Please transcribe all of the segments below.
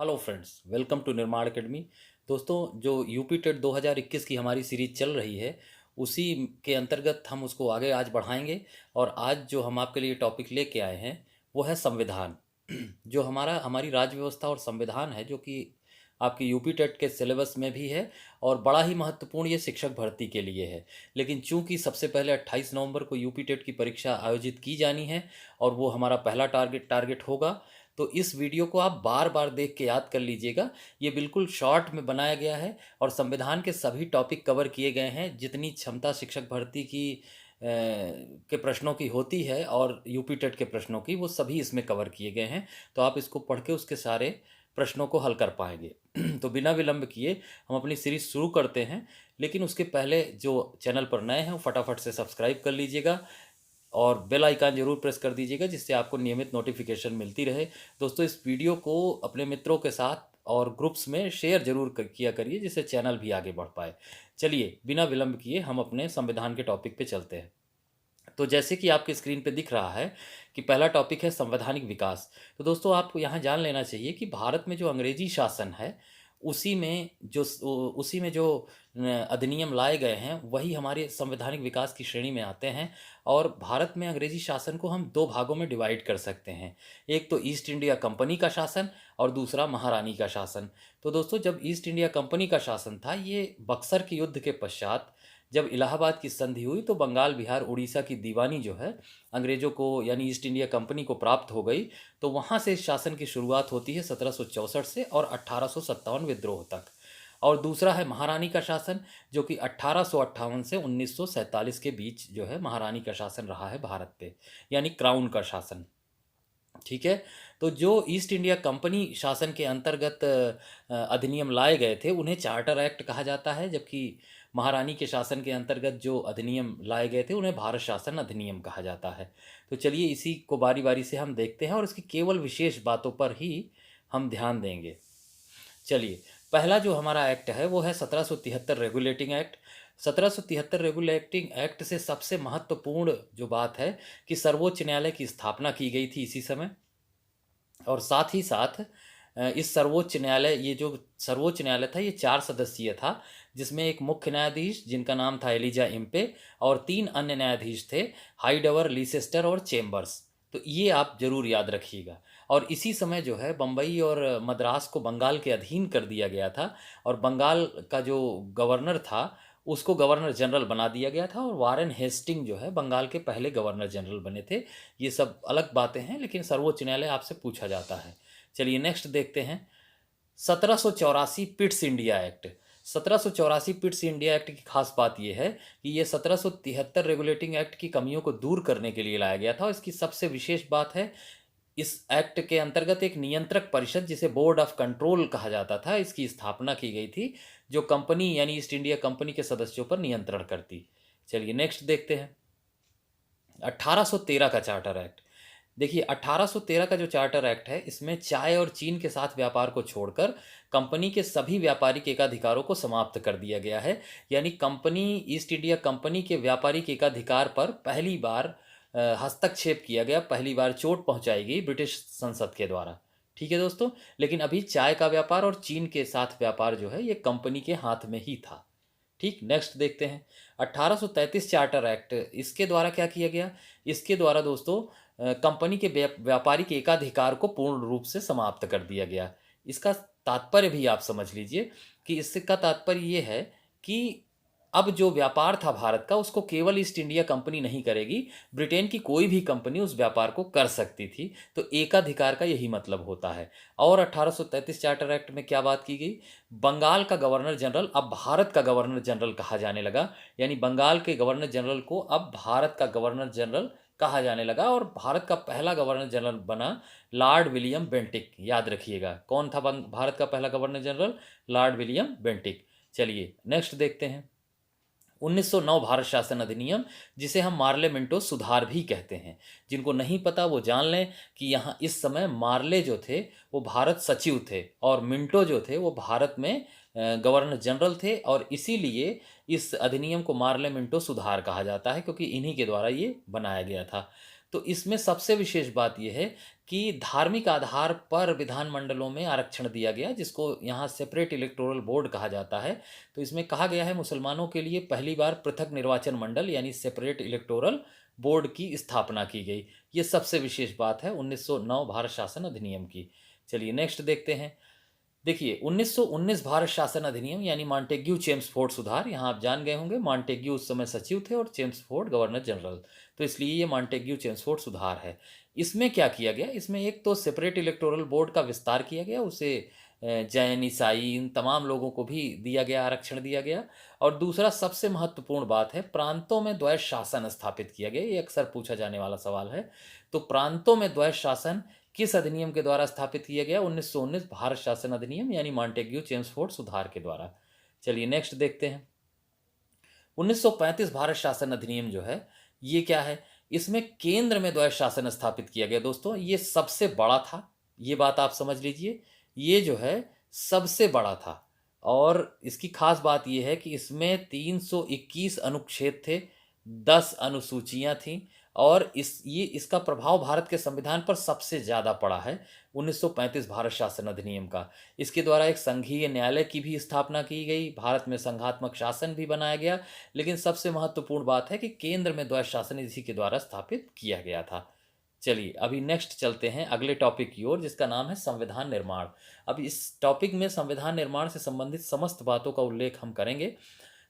Hello friends, welcome to निर्माण academy. दोस्तों, जो यूपी टेट 2021 की हमारी सीरीज चल रही है, उसी के अंतर्गत हम उसको आगे आज बढ़ाएंगे। और आज जो हम आपके लिए टॉपिक लेके आए हैं वो है संविधान। जो हमारी राज्य व्यवस्था और संविधान है, जो कि आपके यूपी टेट के सिलेबस में भी है और बड़ा ही महत्वपूर्ण ये शिक्षक भर्ती के लिए है। लेकिन चूंकि सबसे पहले 28 नवंबर को यूपी टेट की परीक्षा आयोजित की जानी है और वो हमारा पहला टारगेट होगा, तो इस वीडियो को आप बार बार देख के याद कर लीजिएगा। ये बिल्कुल शॉर्ट में बनाया गया है और संविधान के सभी टॉपिक कवर किए गए हैं। जितनी क्षमता शिक्षक भर्ती की के प्रश्नों की होती है और यूपी टेट के प्रश्नों की, वो सभी इसमें कवर किए गए हैं। तो आप इसको पढ़ के उसके सारे प्रश्नों को हल कर पाएंगे। तो बिना विलंब किए हम अपनी सीरीज शुरू करते हैं। लेकिन उसके पहले जो चैनल पर नए हैं वो फटाफट से सब्सक्राइब कर लीजिएगा और बेल आइकन जरूर प्रेस कर दीजिएगा, जिससे आपको नियमित नोटिफिकेशन मिलती रहे। दोस्तों, इस वीडियो को अपने मित्रों के साथ और ग्रुप्स में शेयर जरूर किया करिए, जिससे चैनल भी आगे बढ़ पाए। चलिए, बिना विलंब किए हम अपने संविधान के टॉपिक पे चलते हैं। तो जैसे कि आपके स्क्रीन पे दिख रहा है कि पहला टॉपिक है संवैधानिक विकास। तो दोस्तों, आपको यहाँ जान लेना चाहिए कि भारत में जो अंग्रेजी शासन है, उसी में जो अधिनियम लाए गए हैं वही हमारे संवैधानिक विकास की श्रेणी में आते हैं। और भारत में अंग्रेजी शासन को हम दो भागों में डिवाइड कर सकते हैं। एक तो ईस्ट इंडिया कंपनी का शासन और दूसरा महारानी का शासन। तो दोस्तों, जब ईस्ट इंडिया कंपनी का शासन था, ये बक्सर के युद्ध के पश्चात जब इलाहाबाद की संधि हुई, तो बंगाल, बिहार, उड़ीसा की दीवानी जो है अंग्रेजों को यानी ईस्ट इंडिया कंपनी को प्राप्त हो गई। तो वहाँ से इस शासन की शुरुआत होती है 1764 से और 1857 विद्रोह तक। और दूसरा है महारानी का शासन, जो कि 1858 से 1947 के बीच जो है महारानी का शासन रहा है भारत पे, यानी क्राउन का शासन। ठीक है। तो जो ईस्ट इंडिया कंपनी शासन के अंतर्गत अधिनियम लाए गए थे, उन्हें चार्टर एक्ट कहा जाता है, जबकि महारानी के शासन के अंतर्गत जो अधिनियम लाए गए थे उन्हें भारत शासन अधिनियम कहा जाता है। तो चलिए, इसी को बारी बारी से हम देखते हैं और इसकी केवल विशेष बातों पर ही हम ध्यान देंगे। चलिए, पहला जो हमारा एक्ट है वो है 1773 रेगुलेटिंग एक्ट। 1773 रेगुलेटिंग एक्ट से सबसे महत्वपूर्ण जो बात है कि सर्वोच्च न्यायालय की स्थापना की गई थी इसी समय। और साथ ही साथ इस सर्वोच्च न्यायालय, ये जो सर्वोच्च न्यायालय था, ये 4 सदस्यीय था, जिसमें एक मुख्य न्यायाधीश जिनका नाम था एलिजा इम्पे और 3 अन्य न्यायाधीश थे, हाइडवर, लीसेस्टर और चेम्बर्स। तो ये आप जरूर याद रखिएगा। और इसी समय जो है बम्बई और मद्रास को बंगाल के अधीन कर दिया गया था और बंगाल का जो गवर्नर था उसको गवर्नर जनरल बना दिया गया था और वारेन हेस्टिंग जो है बंगाल के पहले गवर्नर जनरल बने थे। ये सब अलग बातें हैं, लेकिन सर्वोच्च न्यायालय आपसे पूछा जाता है। चलिए, नेक्स्ट देखते हैं। 1784 Pitt's India act. 1784 Pitt's India act की खास बात यह है कि ये 1773 रेगुलेटिंग एक्ट की कमियों को दूर करने के लिए लाया गया था। और इसकी सबसे विशेष बात है, इस एक्ट के अंतर्गत एक नियंत्रक परिषद, जिसे बोर्ड ऑफ कंट्रोल कहा जाता था, इसकी स्थापना की गई थी, जो कंपनी यानी ईस्ट इंडिया कंपनी के सदस्यों पर नियंत्रण करती। चलिए, नेक्स्ट देखते हैं। 1813 का चार्टर एक्ट। देखिए, 1813 का जो चार्टर एक्ट है, इसमें चाय और चीन के साथ व्यापार को छोड़कर कंपनी के सभी व्यापारिक एकाधिकारों को समाप्त कर दिया गया है। यानी ईस्ट इंडिया कंपनी के व्यापारिक एकाधिकार पर पहली बार हस्तक्षेप किया गया, पहली बार चोट पहुंचाई गई ब्रिटिश संसद के द्वारा। ठीक है दोस्तों, लेकिन अभी चाय का व्यापार और चीन के साथ व्यापार जो है ये कंपनी के हाथ में ही था। ठीक, नेक्स्ट देखते हैं। 1833 चार्टर एक्ट, इसके द्वारा क्या किया गया? इसके द्वारा दोस्तों कंपनी के व्यापारिक एकाधिकार को पूर्ण रूप से समाप्त कर दिया गया। इसका तात्पर्य भी आप समझ लीजिए कि इसका तात्पर्य ये है कि अब जो व्यापार था भारत का, उसको केवल ईस्ट इंडिया कंपनी नहीं करेगी, ब्रिटेन की कोई भी कंपनी उस व्यापार को कर सकती थी। तो एकाधिकार का यही मतलब होता है। और 1833 चार्टर एक्ट में क्या बात की गई? बंगाल का गवर्नर जनरल अब भारत का गवर्नर जनरल कहा जाने लगा। यानी बंगाल के गवर्नर जनरल को अब भारत का गवर्नर जनरल कहा जाने लगा और भारत का पहला गवर्नर जनरल बना लॉर्ड विलियम बेंटिक। याद रखिएगा, कौन था भारत का पहला governor general? Lord William Bentinck. चलिए, नेक्स्ट देखते हैं। 1909 भारत शासन अधिनियम, जिसे हम मार्ले मिंटो सुधार भी कहते हैं। जिनको नहीं पता वो जान लें कि यहाँ इस समय मार्ले जो थे वो भारत सचिव थे और मिंटो जो थे वो भारत में गवर्नर जनरल थे। और इसीलिए इस अधिनियम को मार्ले मिंटो सुधार कहा जाता है, क्योंकि इन्हीं के द्वारा ये बनाया गया था। तो इसमें सबसे विशेष बात यह है कि धार्मिक आधार पर विधानमंडलों में आरक्षण दिया गया, जिसको यहाँ सेपरेट इलेक्टोरल बोर्ड कहा जाता है। तो इसमें कहा गया है मुसलमानों के लिए पहली बार पृथक निर्वाचन मंडल यानी सेपरेट इलेक्टोरल बोर्ड की स्थापना की गई। ये सबसे विशेष बात है 1909 भारत शासन अधिनियम की। चलिए नेक्स्ट देखते हैं। देखिए 1919 भारत शासन अधिनियम यानी मॉन्टेग्यू चेम्सफोर्ड सुधार। यहाँ आप जान गए होंगे मॉन्टेग्यू उस समय सचिव थे और चेम्सफोर्ड गवर्नर जनरल, तो इसलिए ये मॉन्टेग्यू चेम्सफोर्ड सुधार है। इसमें क्या किया गया, इसमें एक तो सेपरेट इलेक्टोरल बोर्ड का विस्तार किया गया, उसे जैन ईसाई इन तमाम लोगों को भी दिया गया, आरक्षण दिया गया। और दूसरा सबसे महत्वपूर्ण बात है प्रांतों में द्वैध शासन स्थापित किया गया। ये अक्सर पूछा जाने वाला सवाल है। तो प्रांतों में द्वैध शासन किस अधिनियम के द्वारा स्थापित किया गया, 1919 भारत शासन अधिनियम यानी मॉन्टेग्यू चेम्सफोर्ड सुधार के द्वारा। चलिए नेक्स्ट देखते हैं। 1935 भारत शासन अधिनियम जो है ये क्या है, इसमें केंद्र में द्वैध शासन स्थापित किया गया। दोस्तों ये सबसे बड़ा था, ये बात आप समझ लीजिए, ये जो है सबसे बड़ा था। और इसकी खास बात यह है कि इसमें 321 अनुच्छेद थे, 10 अनुसूचियां थीं और इसका प्रभाव भारत के संविधान पर सबसे ज़्यादा पड़ा है 1935 भारत शासन अधिनियम का। इसके द्वारा एक संघीय न्यायालय की भी स्थापना की गई, भारत में संघात्मक शासन भी बनाया गया, लेकिन सबसे महत्वपूर्ण बात है कि केंद्र में द्वैध शासन इसी के द्वारा स्थापित किया गया था। चलिए अभी नेक्स्ट चलते हैं अगले टॉपिक की ओर, जिसका नाम है संविधान निर्माण। अब इस टॉपिक में संविधान निर्माण से संबंधित समस्त बातों का उल्लेख हम करेंगे।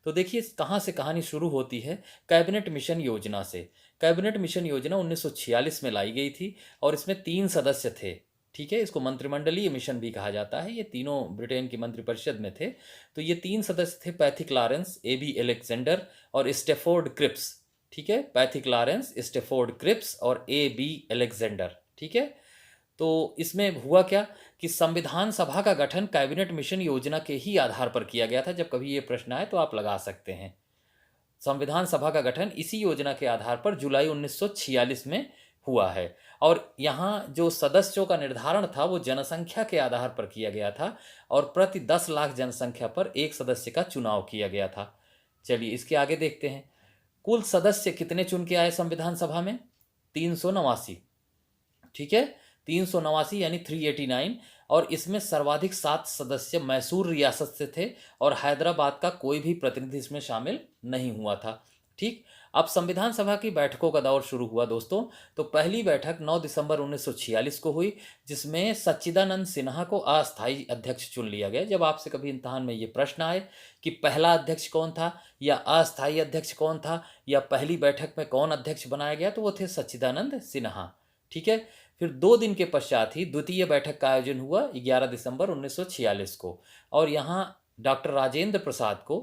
तो देखिए कहाँ से कहानी शुरू होती है, कैबिनेट मिशन योजना से। कैबिनेट मिशन योजना 1946 में लाई गई थी और इसमें 3 सदस्य थे। ठीक है, इसको मंत्रिमंडलीय मिशन भी कहा जाता है। ये तीनों ब्रिटेन की मंत्रिपरिषद में थे। तो ये 3 सदस्य थे, पैथिक लॉरेंस, ए.बी. अलेक्जेंडर और स्टेफोर्ड क्रिप्स। ठीक है, पैथिक लॉरेंस, स्टेफोर्ड क्रिप्स और ए.बी. अलेक्जेंडर। ठीक है, तो इसमें हुआ क्या कि संविधान सभा का गठन कैबिनेट मिशन योजना के ही आधार पर किया गया था। जब कभी ये प्रश्न आए तो आप लगा सकते हैं। संविधान सभा का गठन इसी योजना के आधार पर जुलाई 1946 में हुआ है। और यहाँ जो सदस्यों का निर्धारण था वो जनसंख्या के आधार पर किया गया था और प्रति 10 लाख जनसंख्या पर एक सदस्य का चुनाव किया गया था। चलिए इसके आगे देखते हैं। कुल सदस्य कितने चुन के आए संविधान सभा में, 389। ठीक है, 389 यानी 389। और इसमें सर्वाधिक 7 सदस्य मैसूर रियासत से थे और हैदराबाद का कोई भी प्रतिनिधि इसमें शामिल नहीं हुआ था। ठीक, अब संविधान सभा की बैठकों का दौर शुरू हुआ दोस्तों। तो पहली बैठक 9 दिसंबर 1946 को हुई, जिसमें सच्चिदानंद सिन्हा को अस्थायी अध्यक्ष चुन लिया गया। जब आपसे कभी इम्तहान में ये प्रश्न आए कि पहला अध्यक्ष कौन था या अस्थायी अध्यक्ष कौन था या पहली बैठक में कौन अध्यक्ष बनाया गया, तो वो थे सच्चिदानंद सिन्हा। ठीक है, फिर 2 दिन के पश्चात ही द्वितीय बैठक का आयोजन हुआ 11 दिसंबर 1946 को और यहाँ डॉक्टर राजेंद्र प्रसाद को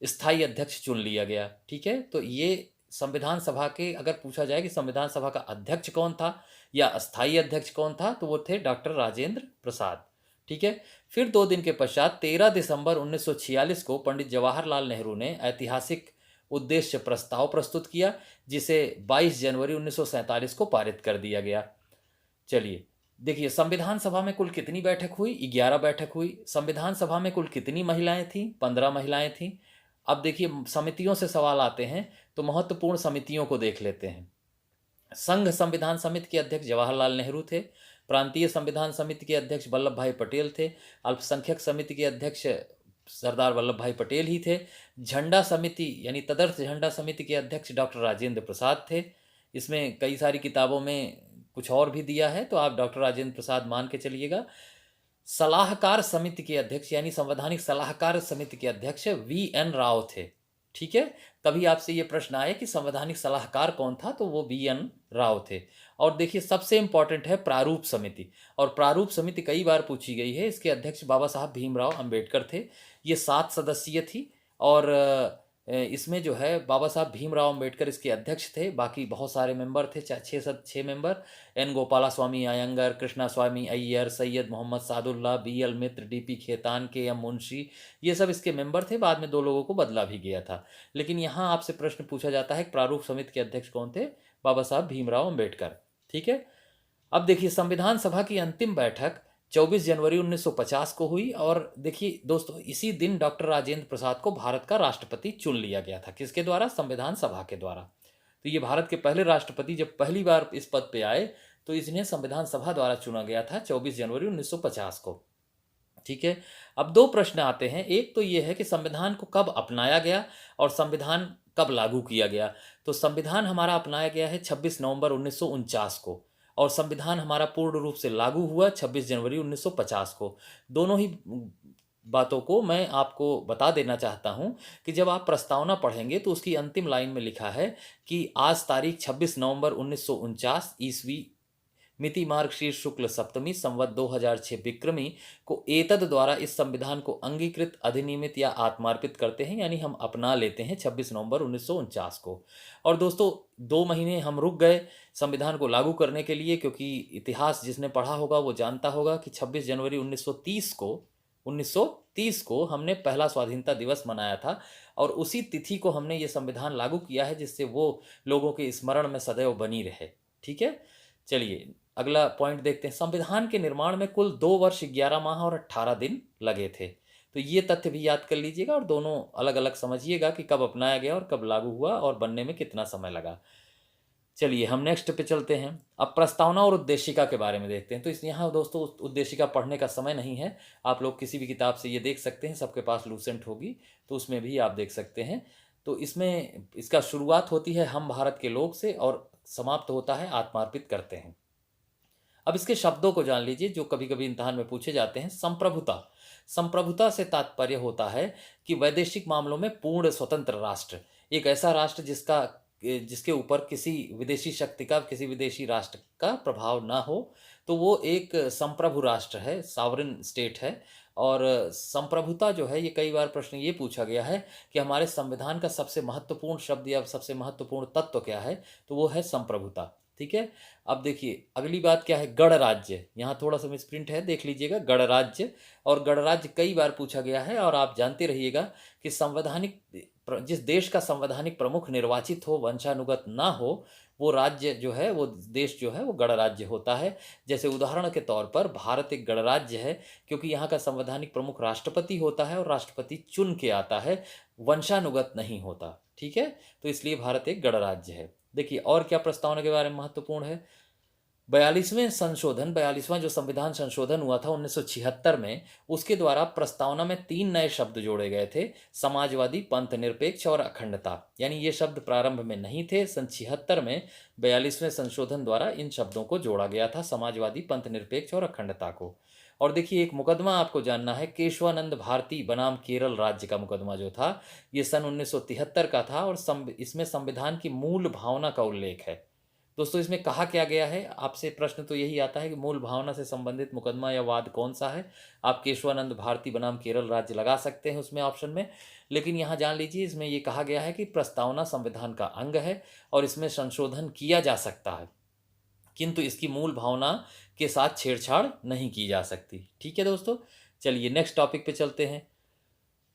स्थायी अध्यक्ष चुन लिया गया। ठीक है, तो ये संविधान सभा के, अगर पूछा जाए कि संविधान सभा का अध्यक्ष कौन था या अस्थायी अध्यक्ष कौन था, तो वो थे डॉक्टर राजेंद्र प्रसाद। ठीक है, फिर 2 दिन के पश्चात 13 दिसंबर 1946 को पंडित जवाहरलाल नेहरू ने ऐतिहासिक उद्देश्य प्रस्ताव प्रस्तुत किया, जिसे 22 जनवरी 1947 को पारित कर दिया गया। चलिए देखिए, संविधान सभा में कुल कितनी बैठक हुई, 11 बैठक हुई। संविधान सभा में कुल कितनी महिलाएं थीं, 15 महिलाएं थीं। अब देखिए समितियों से सवाल आते हैं, तो महत्वपूर्ण समितियों को देख लेते हैं। संघ संविधान समिति के अध्यक्ष जवाहरलाल नेहरू थे। प्रांतीय संविधान समिति के अध्यक्ष वल्लभ भाई पटेल थे। अल्पसंख्यक समिति के अध्यक्ष सरदार वल्लभ भाई पटेल ही थे। झंडा समिति यानी तदर्थ झंडा समिति के अध्यक्ष डॉक्टर राजेंद्र प्रसाद थे। इसमें कई सारी किताबों में कुछ और भी दिया है, तो आप डॉक्टर राजेंद्र प्रसाद मान के चलिएगा। सलाहकार समिति के अध्यक्ष यानी संवैधानिक सलाहकार समिति के अध्यक्ष वी.एन. राव थे। ठीक है, कभी आपसे ये प्रश्न आए कि संवैधानिक सलाहकार कौन था, तो वो वी.एन. राव थे। और देखिए सबसे इंपॉर्टेंट है प्रारूप समिति, और प्रारूप समिति कई बार पूछी गई है। इसके अध्यक्ष बाबा साहब भीमराव अंबेडकर थे। ये 7 सदस्यीय थी और इसमें जो है बाबा साहब भीमराव अंबेडकर इसके अध्यक्ष थे। बाकी बहुत सारे मेंबर थे, 6 मेंबर। एन गोपाला स्वामी अयंगर, कृष्णा स्वामी अय्यर, सैयद मोहम्मद सादुल्ला, बी.एल. मित्र, डी.पी. खेतान, के.एम. मुंशी, ये सब इसके मेंबर थे। बाद में 2 लोगों को बदला भी गया था। लेकिन यहाँ आपसे प्रश्न पूछा जाता है प्रारूप समिति के अध्यक्ष कौन थे, बाबा साहब भीमराव अंबेडकर। ठीक है, अब देखिए संविधान सभा की अंतिम बैठक 24 जनवरी 1950 को हुई और देखिए दोस्तों इसी दिन डॉक्टर राजेंद्र प्रसाद को भारत का राष्ट्रपति चुन लिया गया था। किसके द्वारा, संविधान सभा के द्वारा। तो ये भारत के पहले राष्ट्रपति जब पहली बार इस पद पे आए तो इन्हें संविधान सभा द्वारा चुना गया था 24 जनवरी 1950 को। ठीक है। अब दो प्रश्न आते हैं, एक तो ये है कि संविधान को कब अपनाया गया और संविधान कब लागू किया गया। तो संविधान हमारा अपनाया गया है 26 नवंबर 1949 को और संविधान हमारा पूर्ण रूप से लागू हुआ 26 जनवरी 1950 को। दोनों ही बातों को मैं आपको बता देना चाहता हूं कि जब आप प्रस्तावना पढ़ेंगे तो उसकी अंतिम लाइन में लिखा है कि आज तारीख 26 नवंबर 1949 ईस्वी मिति मार्गशीर्ष शुक्ल सप्तमी संवत 2006 विक्रमी को एतद द्वारा इस संविधान को अंगीकृत, अधिनियमित या आत्मार्पित करते हैं, यानी हम अपना लेते हैं 26 नवंबर 1949 को। और दोस्तों 2 महीने हम रुक गए संविधान को लागू करने के लिए, क्योंकि इतिहास जिसने पढ़ा होगा वो जानता होगा कि 26 जनवरी 1930 को हमने पहला स्वाधीनता दिवस मनाया था और उसी तिथि को हमने ये संविधान लागू किया है, जिससे वो लोगों के स्मरण में सदैव बनी रहे। ठीक है, चलिए अगला पॉइंट देखते हैं। संविधान के निर्माण में कुल 2 वर्ष 11 माह और 18 दिन लगे थे। तो ये तथ्य भी याद कर लीजिएगा और दोनों अलग अलग समझिएगा कि कब अपनाया गया और कब लागू हुआ और बनने में कितना समय लगा। चलिए हम नेक्स्ट पे चलते हैं। अब प्रस्तावना और उद्देशिका के बारे में देखते हैं। तो इस यहाँ दोस्तों उद्देशिका पढ़ने का समय नहीं है, आप लोग किसी भी किताब से ये देख सकते हैं, सबके पास लूसेंट होगी तो उसमें भी आप देख सकते हैं। तो इसमें इसका शुरुआत होती है हम भारत के लोग से और समाप्त होता है आत्मार्पित करते हैं। अब इसके शब्दों को जान लीजिए जो कभी कभी इम्तिहान में पूछे जाते हैं। संप्रभुता, संप्रभुता से तात्पर्य होता है कि वैदेशिक मामलों में पूर्ण स्वतंत्र राष्ट्र, एक ऐसा राष्ट्र जिसके ऊपर किसी विदेशी शक्ति का, किसी विदेशी राष्ट्र का प्रभाव ना हो, तो वो एक संप्रभु राष्ट्र है, सॉवरेन स्टेट है। और संप्रभुता जो है, ये कई बार प्रश्न ये पूछा गया है कि हमारे संविधान का सबसे महत्वपूर्ण शब्द या सबसे महत्वपूर्ण तत्व क्या है, तो वो है संप्रभुता। ठीक है। अब देखिए अगली बात क्या है, गणराज्य। यहाँ थोड़ा सा मिसप्रिंट है, देख लीजिएगा, गणराज्य। और गणराज्य कई बार पूछा गया है और आप जानते रहिएगा कि संवैधानिक जिस देश का संवैधानिक प्रमुख निर्वाचित हो, वंशानुगत ना हो, वो राज्य जो है, वो देश जो है वो गणराज्य होता है। जैसे उदाहरण के तौर पर भारत एक गणराज्य है क्योंकि यहाँ का संवैधानिक प्रमुख राष्ट्रपति होता है और राष्ट्रपति चुन के आता है, वंशानुगत नहीं होता। ठीक है, तो इसलिए भारत एक गणराज्य है। देखिए और क्या प्रस्तावना के बारे में महत्वपूर्ण है। 42वां जो संविधान संशोधन हुआ था 1976 में, उसके द्वारा प्रस्तावना में 3 नए शब्द जोड़े गए थे, समाजवादी, पंथ निरपेक्ष और अखंडता। यानी ये शब्द प्रारंभ में नहीं थे, सन 76 में 42वें संशोधन द्वारा इन शब्दों को जोड़ा गया था, समाजवादी, पंथ निरपेक्ष और अखंडता को। और देखिए एक मुकदमा आपको जानना है, केशवानंद भारती बनाम केरल राज्य का मुकदमा जो था, ये सन 1973 का था और इसमें संविधान की मूल भावना का उल्लेख है। दोस्तों इसमें कहा क्या गया है, आपसे प्रश्न तो यही आता है कि मूल भावना से संबंधित मुकदमा या वाद कौन सा है। आप केशवानंद भारती बनाम केरल राज्य लगा सकते हैं उसमें ऑप्शन में, लेकिन यहाँ जान लीजिए इसमें ये कहा गया है कि प्रस्तावना संविधान का अंग है और इसमें संशोधन किया जा सकता है, किंतु इसकी मूल भावना के साथ छेड़छाड़ नहीं की जा सकती। ठीक है दोस्तों, चलिए नेक्स्ट टॉपिक पे चलते हैं।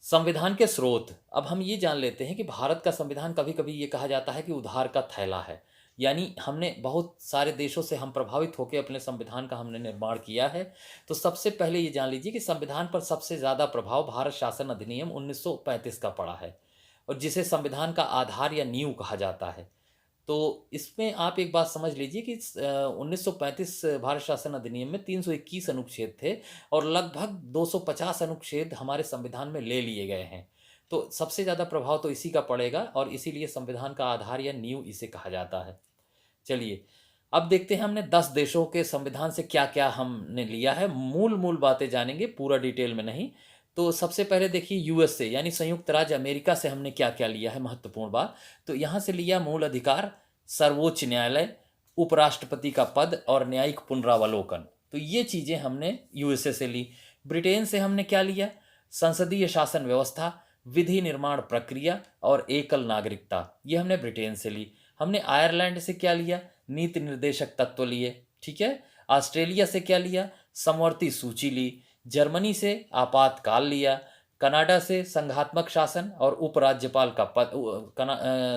संविधान के स्रोत। अब हम ये जान लेते हैं कि भारत का संविधान, कभी कभी ये कहा जाता है कि उधार का थैला है, यानी हमने बहुत सारे देशों से हम प्रभावित होकर अपने संविधान का हमने निर्माण किया है। तो सबसे पहले ये जान लीजिए कि संविधान पर सबसे ज़्यादा प्रभाव भारत शासन अधिनियम 1935 का पड़ा है और जिसे संविधान का आधार या नींव कहा जाता है। तो इसमें आप एक बात समझ लीजिए कि 1935 भारत शासन अधिनियम में 321 अनुच्छेद थे और लगभग 250 अनुच्छेद हमारे संविधान में ले लिए गए हैं। तो सबसे ज़्यादा प्रभाव तो इसी का पड़ेगा और इसीलिए संविधान का आधार या नींव इसे कहा जाता है। चलिए अब देखते हैं हमने 10 देशों के संविधान से क्या क्या हमने लिया है। मूल बातें जानेंगे, पूरा डिटेल में नहीं। तो सबसे पहले देखिए यूएसए यानी संयुक्त राज्य अमेरिका से हमने क्या क्या लिया है, महत्वपूर्ण बात। तो यहाँ से लिया मूल अधिकार, सर्वोच्च न्यायालय, उपराष्ट्रपति का पद और न्यायिक पुनरावलोकन। तो ये चीज़ें हमने यूएसए से ली। ब्रिटेन से हमने क्या लिया, संसदीय शासन व्यवस्था, विधि निर्माण प्रक्रिया और एकल नागरिकता, ये हमने ब्रिटेन से ली। हमने आयरलैंड से क्या लिया, नीति निर्देशक तत्व लिए। ठीक है। ऑस्ट्रेलिया से क्या लिया, समवर्ती सूची ली। जर्मनी से आपातकाल लिया। कनाडा से संघात्मक शासन और उपराज्यपाल का पद,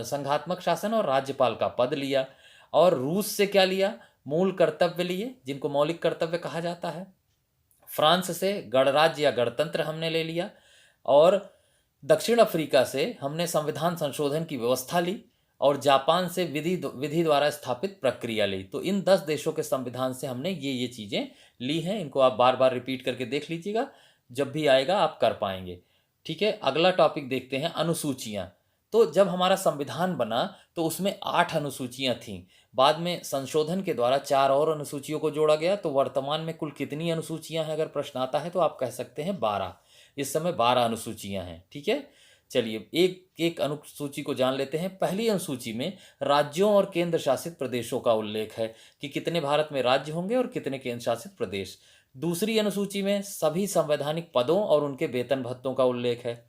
संघात्मक शासन और राज्यपाल का पद लिया। और रूस से क्या लिया, मूल कर्तव्य लिए, जिनको मौलिक कर्तव्य कहा जाता है। फ्रांस से गणराज्य या गणतंत्र हमने ले लिया। और दक्षिण अफ्रीका से हमने संविधान संशोधन की व्यवस्था ली। और जापान से विधि विधि द्वारा स्थापित प्रक्रिया ली। तो इन 10 देशों के संविधान से हमने ये चीज़ें ली हैं। इनको आप बार बार रिपीट करके देख लीजिएगा, जब भी आएगा आप कर पाएंगे। ठीक है, अगला टॉपिक देखते हैं, अनुसूचियाँ। तो जब हमारा संविधान बना तो उसमें 8 अनुसूचियाँ थीं। बाद में संशोधन के द्वारा 4 और अनुसूचियों को जोड़ा गया। तो वर्तमान में कुल कितनी अनुसूचियाँ हैं, अगर प्रश्न आता है तो आप कह सकते हैं 12। इस समय 12 अनुसूचियाँ हैं। ठीक है, चलिए एक एक अनुसूची को जान लेते हैं। पहली अनुसूची में राज्यों और केंद्र शासित प्रदेशों का उल्लेख है कि कितने भारत में राज्य होंगे और कितने केंद्र शासित प्रदेश। दूसरी अनुसूची में सभी संवैधानिक पदों और उनके वेतन भत्तों का उल्लेख है।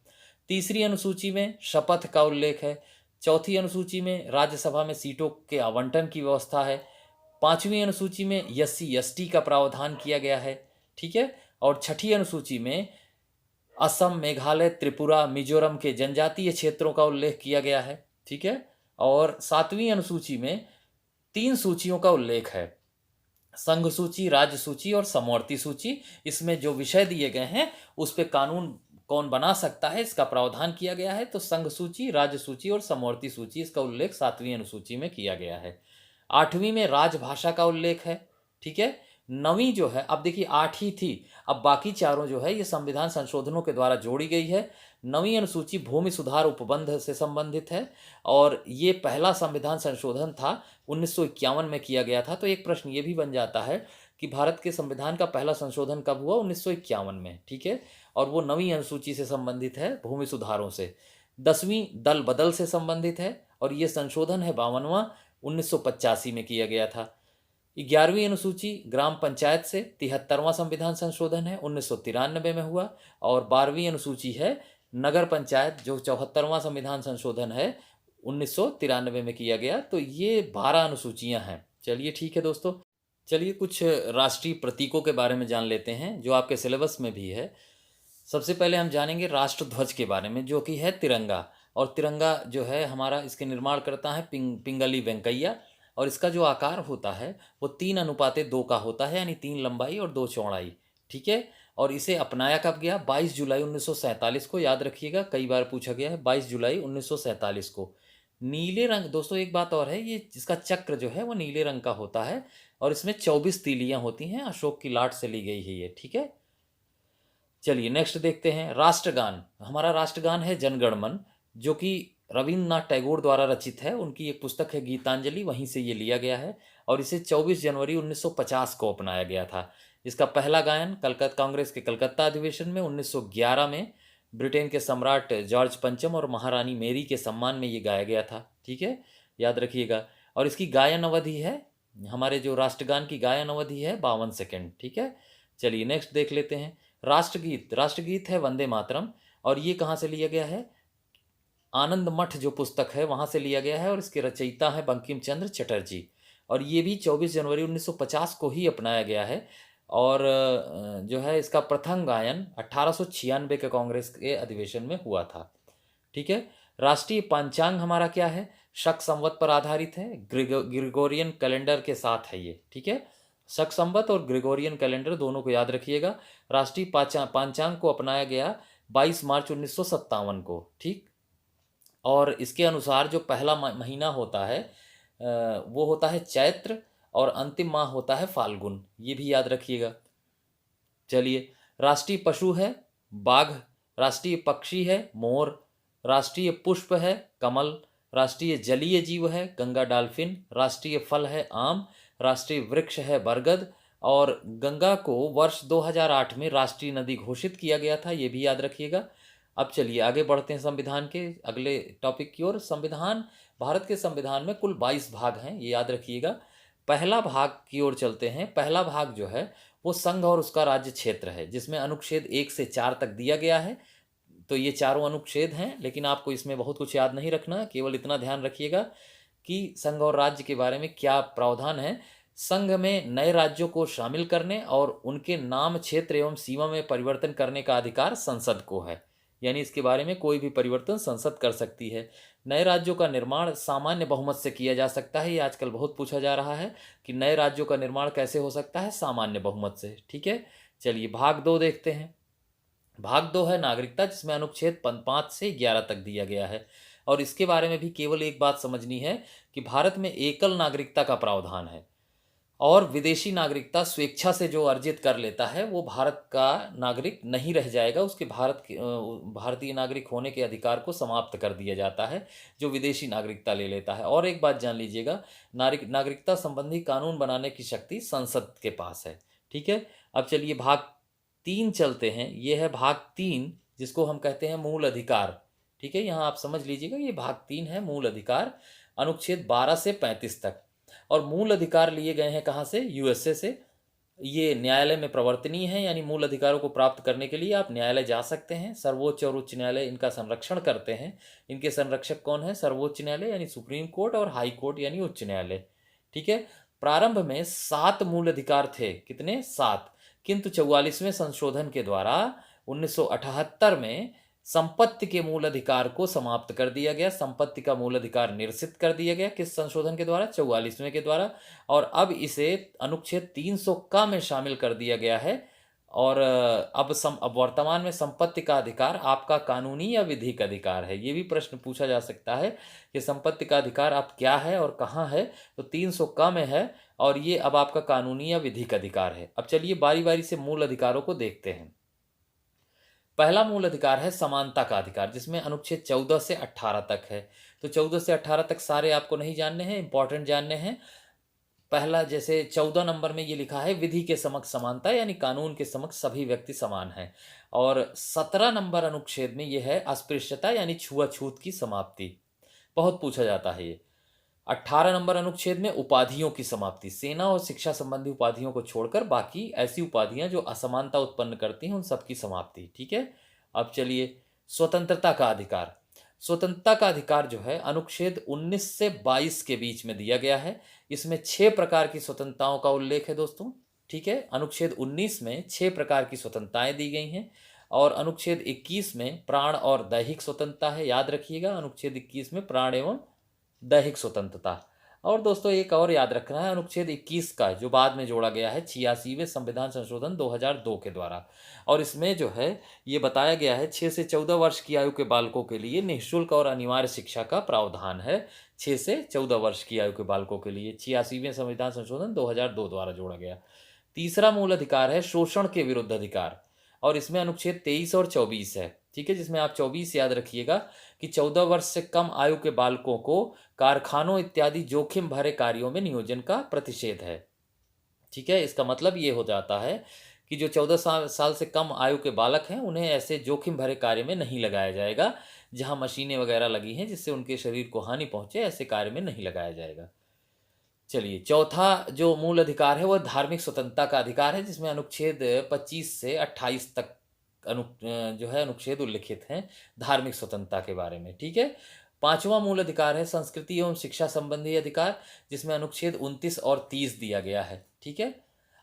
तीसरी अनुसूची में शपथ का उल्लेख है। चौथी अनुसूची में राज्यसभा में सीटों के आवंटन की व्यवस्था है। पांचवी अनुसूची में SC ST का प्रावधान किया गया है। ठीक है, और छठी अनुसूची में असम, मेघालय, त्रिपुरा, मिजोरम के जनजातीय क्षेत्रों का उल्लेख किया गया है। ठीक है, और सातवीं अनुसूची में 3 सूचियों का उल्लेख है, संघ सूची, राज्य सूची और समवर्ती सूची। इसमें जो विषय दिए गए हैं उस पर कानून कौन बना सकता है इसका प्रावधान किया गया है। तो संघ सूची, राज्य सूची और समवर्ती सूची, इसका उल्लेख 7वीं अनुसूची में किया गया है। 8वीं में राजभाषा का उल्लेख है। ठीक है, 9वीं जो है, अब देखिए 8 ही थी, अब बाकी चारों जो है ये संविधान संशोधनों के द्वारा जोड़ी गई है। 9वीं अनुसूची भूमि सुधार उपबंध से संबंधित है और ये पहला संविधान संशोधन था, 1951 में किया गया था। तो एक प्रश्न ये भी बन जाता है कि भारत के संविधान का पहला संशोधन कब हुआ, 1951 में। ठीक है, और वो 9वीं अनुसूची से संबंधित है, भूमि सुधारों से। 10वीं दल बदल से संबंधित है और ये संशोधन है 52वां, 1985 में किया गया था। 11वीं अनुसूची ग्राम पंचायत से 73वां संविधान संशोधन है, 1993 में हुआ। और 12वीं अनुसूची है नगर पंचायत, जो 74वां संविधान संशोधन है, 1993 में किया गया। तो ये 12 अनुसूचियां हैं। चलिए ठीक है दोस्तों, चलिए कुछ राष्ट्रीय प्रतीकों के बारे में जान लेते हैं जो आपके सिलेबस में भी है। सबसे पहले हम जानेंगे राष्ट्रध्वज के बारे में, जो कि है तिरंगा। और तिरंगा जो है हमारा, इसके निर्माण करता है पिंगली वेंकैया। और इसका जो आकार होता है वो 3:2 का होता है, यानी 3 लंबाई और 2 चौड़ाई। ठीक है, और इसे अपनाया कब गया, 22 जुलाई 1947 को। याद रखिएगा, कई बार पूछा गया है, 22 जुलाई 1947 को। नीले रंग, दोस्तों एक बात और है, ये जिसका चक्र जो है वो नीले रंग का होता है और इसमें 24 तीलियां होती हैं, अशोक की लाट से ली गई है ये। ठीक है, चलिए नेक्स्ट देखते हैं राष्ट्रगान। हमारा राष्ट्रगान है जनगण मन, जो कि रविन्द्रनाथ टैगोर द्वारा रचित है। उनकी एक पुस्तक है गीतांजलि, वहीं से ये लिया गया है और इसे 24 जनवरी 1950 को अपनाया गया था। इसका पहला गायन कलकत्ता कांग्रेस के कलकत्ता अधिवेशन में 1911 में ब्रिटेन के सम्राट जॉर्ज पंचम और महारानी मेरी के सम्मान में ये गाया गया था। ठीक है, याद रखिएगा। और इसकी गायन अवधि है, हमारे जो राष्ट्रगान की गायन अवधि है 52 सेकेंड। ठीक है, चलिए नेक्स्ट देख लेते हैं राष्ट्रगीत। राष्ट्रगीत है वंदे मातरम और ये कहाँ से लिया गया है, आनंद मठ जो पुस्तक है वहाँ से लिया गया है और इसके रचयिता है बंकिम चंद्र चटर्जी। और ये भी 24 जनवरी 1950 को ही अपनाया गया है। और जो है इसका प्रथम गायन 1896 के कांग्रेस के अधिवेशन में हुआ था। ठीक है, राष्ट्रीय पंचांग हमारा क्या है, शक संवत पर आधारित है, ग्रिगोरियन कैलेंडर के साथ है ये। ठीक है, शक संवत और ग्रिगोरियन कैलेंडर दोनों को याद रखिएगा। राष्ट्रीय पंचांग को अपनाया गया 22 मार्च 1957 को। ठीक, और इसके अनुसार जो पहला महीना होता है वो होता है चैत्र और अंतिम माह होता है फाल्गुन, ये भी याद रखिएगा। चलिए, राष्ट्रीय पशु है बाघ, राष्ट्रीय पक्षी है मोर, राष्ट्रीय पुष्प है कमल, राष्ट्रीय जलीय जीव है गंगा डॉल्फिन, राष्ट्रीय फल है आम, राष्ट्रीय वृक्ष है बरगद। और गंगा को वर्ष 2008 में राष्ट्रीय नदी घोषित किया गया था, ये भी याद रखिएगा। अब चलिए आगे बढ़ते हैं संविधान के अगले टॉपिक की ओर। संविधान, भारत के संविधान में कुल 22 भाग हैं, ये याद रखिएगा। पहला भाग की ओर चलते हैं। पहला भाग जो है वो संघ और उसका राज्य क्षेत्र है, जिसमें अनुच्छेद 1 से 4 तक दिया गया है। तो ये चारों अनुच्छेद हैं, लेकिन आपको इसमें बहुत कुछ याद नहीं रखना, केवल इतना ध्यान रखिएगा कि संघ और राज्य के बारे में क्या प्रावधान है। संघ में नए राज्यों को शामिल करने और उनके नाम, क्षेत्र एवं सीमा में परिवर्तन करने का अधिकार संसद को है, यानी इसके बारे में कोई भी परिवर्तन संसद कर सकती है। नए राज्यों का निर्माण सामान्य बहुमत से किया जा सकता है। ये आजकल बहुत पूछा जा रहा है कि नए राज्यों का निर्माण कैसे हो सकता है, सामान्य बहुमत से। ठीक है, चलिए भाग 2 देखते हैं। भाग 2 है नागरिकता, जिसमें अनुच्छेद 5 से 11 तक दिया गया है। और इसके बारे में भी केवल एक बात समझनी है कि भारत में एकल नागरिकता का प्रावधान है और विदेशी नागरिकता स्वेच्छा से जो अर्जित कर लेता है वो भारत का नागरिक नहीं रह जाएगा, उसके भारतीय नागरिक होने के अधिकार को समाप्त कर दिया जाता है जो विदेशी नागरिकता ले लेता है। और एक बात जान लीजिएगा, नागरिकता संबंधी कानून बनाने की शक्ति संसद के पास है। ठीक है, अब चलिए भाग 3 चलते हैं। ये है भाग 3 जिसको हम कहते हैं मूल अधिकार। ठीक है, यहाँ आप समझ लीजिएगा ये भाग 3 है मूल अधिकार, अनुच्छेद 12 से 35 तक। और मूल अधिकार लिए गए हैं कहाँ से? यूएसए से। ये न्यायालय में प्रवर्तनीय है, यानी मूल अधिकारों को प्राप्त करने के लिए आप न्यायालय जा सकते हैं। सर्वोच्च और उच्च न्यायालय इनका संरक्षण करते हैं। इनके संरक्षक कौन है? सर्वोच्च न्यायालय यानी सुप्रीम कोर्ट और हाई कोर्ट यानी उच्च न्यायालय। ठीक है, प्रारंभ में 7 मूल अधिकार थे। कितने? 7। किंतु 44वें संशोधन के द्वारा 1978 में संपत्ति के मूल अधिकार को समाप्त कर दिया गया। संपत्ति का मूल अधिकार निरसित कर दिया गया। किस संशोधन के द्वारा? 44वें के द्वारा। और अब इसे अनुच्छेद 300 का में शामिल कर दिया गया है। और अब वर्तमान में संपत्ति का अधिकार आपका कानूनी या विधिक अधिकार है। ये भी प्रश्न पूछा जा सकता है कि संपत्ति का अधिकार आप क्या है और कहाँ है। तो 300 का में है और ये अब आपका कानूनी या विधिक अधिकार है। अब चलिए बारी बारी से मूल अधिकारों को देखते हैं। पहला मूल अधिकार है समानता का अधिकार, जिसमें अनुच्छेद 14 से 18 तक है। तो 14 से 18 तक सारे आपको नहीं जानने हैं, इंपॉर्टेंट जानने हैं। पहला, जैसे 14 नंबर में ये लिखा है विधि के समक्ष समानता, यानी कानून के समक्ष सभी व्यक्ति समान हैं। और 17 नंबर अनुच्छेद में ये है अस्पृश्यता यानी छुआछूत की समाप्ति, बहुत पूछा जाता है ये। 18 नंबर अनुच्छेद में उपाधियों की समाप्ति, सेना और शिक्षा संबंधी उपाधियों को छोड़कर बाकी ऐसी उपाधियां जो असमानता उत्पन्न करती हैं उन सबकी समाप्ति। ठीक है, अब चलिए स्वतंत्रता का अधिकार। स्वतंत्रता का अधिकार जो है अनुच्छेद 19 से 22 के बीच में दिया गया है। इसमें 6 प्रकार की स्वतंत्रताओं का उल्लेख है दोस्तों। ठीक है, अनुच्छेद 19 में 6 प्रकार की स्वतंत्रताएं दी गई हैं और अनुच्छेद 21 में प्राण और दैहिक स्वतंत्रता है। याद रखिएगा, अनुच्छेद 21 में प्राण एवं दैहिक स्वतंत्रता। और दोस्तों एक और याद रखना है, अनुच्छेद 21 का जो बाद में जोड़ा गया है 86वें संविधान संशोधन 2002 के द्वारा। और इसमें जो है ये बताया गया है 6 से 14 वर्ष की आयु के बालकों के लिए निःशुल्क और अनिवार्य शिक्षा का प्रावधान है। 6 से 14 वर्ष की आयु के बालकों के लिए 86वें संविधान संशोधन 2002 द्वारा जोड़ा गया। तीसरा मूल अधिकार है शोषण के विरुद्ध अधिकार और इसमें अनुच्छेद 23 और 24 है। ठीक है, जिसमें आप 24 याद रखिएगा कि 14 वर्ष से कम आयु के बालकों को कारखानों इत्यादि जोखिम भरे कार्यों में नियोजन का प्रतिषेध है। ठीक है, इसका मतलब ये हो जाता है कि जो 14 साल से कम आयु के बालक हैं उन्हें ऐसे जोखिम भरे कार्य में नहीं लगाया जाएगा जहां मशीनें वगैरह लगी हैं जिससे उनके शरीर को हानि पहुंचे, ऐसे कार्य में नहीं लगाया जाएगा। चलिए चौथा जो मूल अधिकार है वह धार्मिक स्वतंत्रता का अधिकार है, जिसमें अनुच्छेद 25 से 28 तक जो है अनुच्छेद उल्लिखित हैं धार्मिक स्वतंत्रता के बारे में। ठीक है, पांचवा मूल अधिकार है संस्कृति एवं शिक्षा संबंधी अधिकार, जिसमें अनुच्छेद 29 और 30 दिया गया है। ठीक है,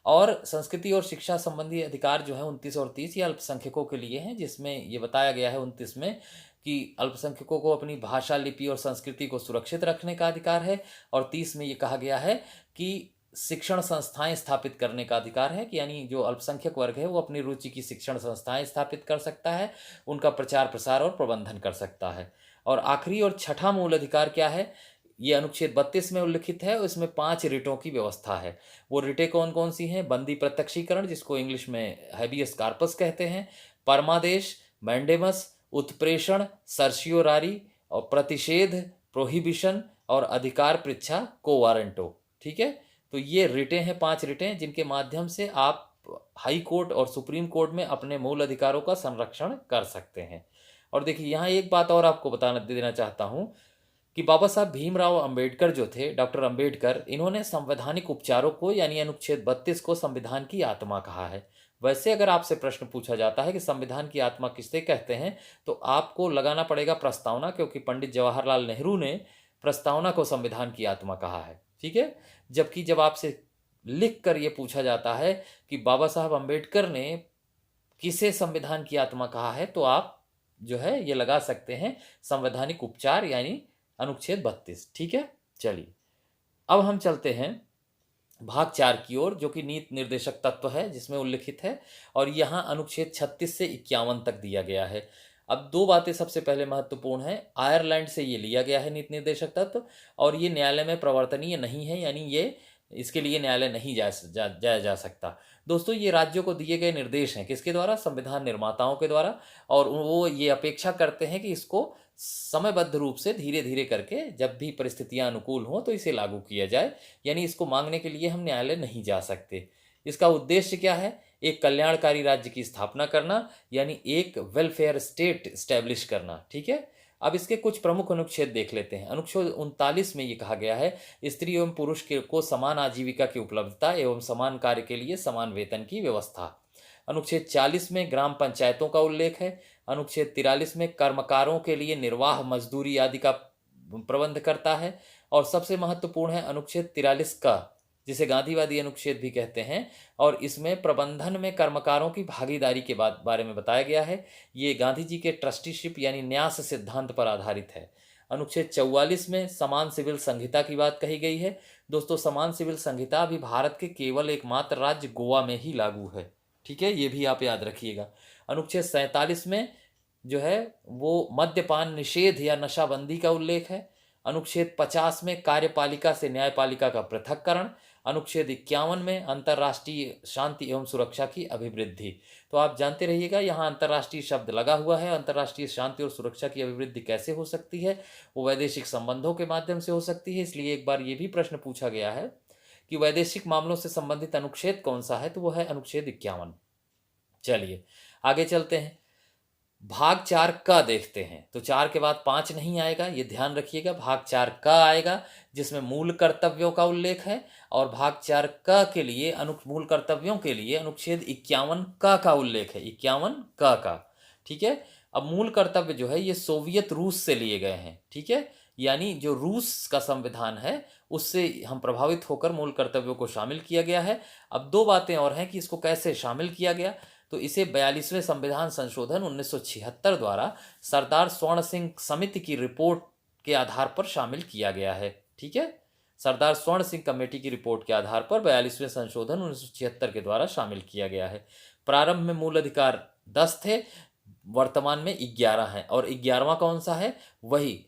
और संस्कृति और शिक्षा संबंधी अधिकार जो है 29 और 30 ये अल्पसंख्यकों के लिए हैं, जिसमें ये बताया गया है 29 में कि अल्पसंख्यकों को अपनी भाषा, लिपि और संस्कृति को सुरक्षित रखने का अधिकार है। और 30 में ये कहा गया है कि शिक्षण संस्थाएं स्थापित करने का अधिकार है, कि यानी जो अल्पसंख्यक वर्ग है वो अपनी रुचि की शिक्षण संस्थाएं स्थापित कर सकता है, उनका प्रचार प्रसार और प्रबंधन कर सकता है। और आखिरी और छठा मूल अधिकार क्या है? ये अनुच्छेद 32 में उल्लिखित है। इसमें 5 रिटों की व्यवस्था है। वो रिटें कौन कौन सी हैं? बंदी प्रत्यक्षीकरण, जिसको इंग्लिश में हैबियस कार्पस कहते हैं, परमादेश, मैंडेमस, उत्प्रेषण, सर्शियोरारी और प्रतिषेध, प्रोहिबिशन और अधिकार पृच्छा, को वारंटो। ठीक है, तो ये रिटें हैं, 5 रिटें जिनके माध्यम से आप हाई कोर्ट और सुप्रीम कोर्ट में अपने मूल अधिकारों का संरक्षण कर सकते हैं। और देखिए यहाँ एक बात और आपको बताना देना चाहता हूँ कि बाबा साहब भीमराव अंबेडकर जो थे, डॉक्टर अंबेडकर, इन्होंने संवैधानिक उपचारों को यानी अनुच्छेद 32 को संविधान की आत्मा कहा है। वैसे अगर आपसे प्रश्न पूछा जाता है कि संविधान की आत्मा किसे कहते हैं, तो आपको लगाना पड़ेगा प्रस्तावना, क्योंकि पंडित जवाहरलाल नेहरू ने प्रस्तावना को संविधान की आत्मा कहा है। ठीक है, जबकि जब आपसे लिख कर ये पूछा जाता है कि बाबा साहब अंबेडकर ने किसे संविधान की आत्मा कहा है, तो आप जो है ये लगा सकते हैं संवैधानिक उपचार यानी अनुच्छेद 32। ठीक है, चलिए अब हम चलते हैं भाग 4 की ओर, जो कि नीति निर्देशक तत्व है जिसमें उल्लिखित है। और यहाँ अनुच्छेद 36 से 51 तक दिया गया है। अब दो बातें सबसे पहले महत्वपूर्ण हैं। आयरलैंड से ये लिया गया है नीति निर्देशक तत्व, और ये न्यायालय में प्रवर्तनीय नहीं है, यानी ये इसके लिए न्यायालय नहीं जाया जा सकता। दोस्तों, ये राज्यों को दिए गए निर्देश हैं, किसके द्वारा? संविधान निर्माताओं के द्वारा, और वो ये अपेक्षा करते हैं कि इसको समयबद्ध रूप से धीरे धीरे करके जब भी परिस्थितियां अनुकूल हों तो इसे लागू किया जाए, यानी इसको मांगने के लिए हम न्यायालय नहीं जा सकते। इसका उद्देश्य क्या है? एक कल्याणकारी राज्य की स्थापना करना, यानी एक वेलफेयर स्टेट स्टैब्लिश करना। ठीक है, अब इसके कुछ प्रमुख अनुच्छेद देख लेते हैं। अनुच्छेद 39 में ये कहा गया है, स्त्री एवं पुरुष के को समान आजीविका की उपलब्धता एवं समान कार्य के लिए समान वेतन की व्यवस्था। अनुच्छेद 40 में ग्राम पंचायतों का उल्लेख है। अनुच्छेद 43 में कर्मकारों के लिए निर्वाह मजदूरी आदि का प्रबंध करता है। और सबसे महत्वपूर्ण है अनुच्छेद 43 का, जिसे गांधीवादी अनुच्छेद भी कहते हैं, और इसमें प्रबंधन में कर्मकारों की भागीदारी के बारे में बताया गया है। ये गांधी जी के ट्रस्टीशिप यानी न्यास सिद्धांत पर आधारित है। अनुच्छेद 44 में समान सिविल संहिता की बात कही गई है। दोस्तों, समान सिविल संहिता अभी भारत के केवल एकमात्र राज्य गोवा में ही लागू है। ठीक है, ये भी आप याद रखिएगा। अनुच्छेद 47 में जो है वो मद्यपान निषेध या नशाबंदी का उल्लेख है। अनुच्छेद 50 में कार्यपालिका से न्यायपालिका का पृथक्करण। अनुच्छेद 51 में अंतर्राष्ट्रीय शांति एवं सुरक्षा की अभिवृद्धि। तो आप जानते रहिएगा, यहाँ अंतर्राष्ट्रीय शब्द लगा हुआ है। अंतर्राष्ट्रीय शांति और सुरक्षा की अभिवृद्धि कैसे हो सकती है? वो वैदेशिक संबंधों के माध्यम से हो सकती है। इसलिए एक बार ये भी प्रश्न पूछा गया है कि वैदेशिक मामलों से संबंधित अनुच्छेद कौन सा है, तो वो है अनुच्छेद 51। चलिए आगे चलते हैं, भाग 4 का देखते हैं। तो 4 के बाद 5 नहीं आएगा, ये ध्यान रखिएगा। भाग 4 का आएगा, जिसमें मूल कर्तव्यों का उल्लेख है, और भाग 4 का के लिए मूल कर्तव्यों के लिए अनुच्छेद 51 का उल्लेख है। 51 का। ठीक है, अब मूल कर्तव्य जो है ये सोवियत रूस से लिए गए हैं। ठीक है, यानी जो रूस का संविधान है उससे हम प्रभावित होकर मूल कर्तव्यों को शामिल किया गया है। अब दो बातें और हैं कि इसको कैसे शामिल किया गया। तो इसे 42वें संविधान संशोधन 1976 द्वारा सरदार स्वर्ण सिंह समिति की रिपोर्ट के आधार पर शामिल किया गया है। ठीक है, सरदार स्वर्ण सिंह कमेटी की रिपोर्ट के आधार पर 42वें संशोधन 1976 के द्वारा शामिल किया गया है। प्रारंभ में मूल अधिकार 10 थे, वर्तमान में 11 हैं, और 11वां कौन सा है? वही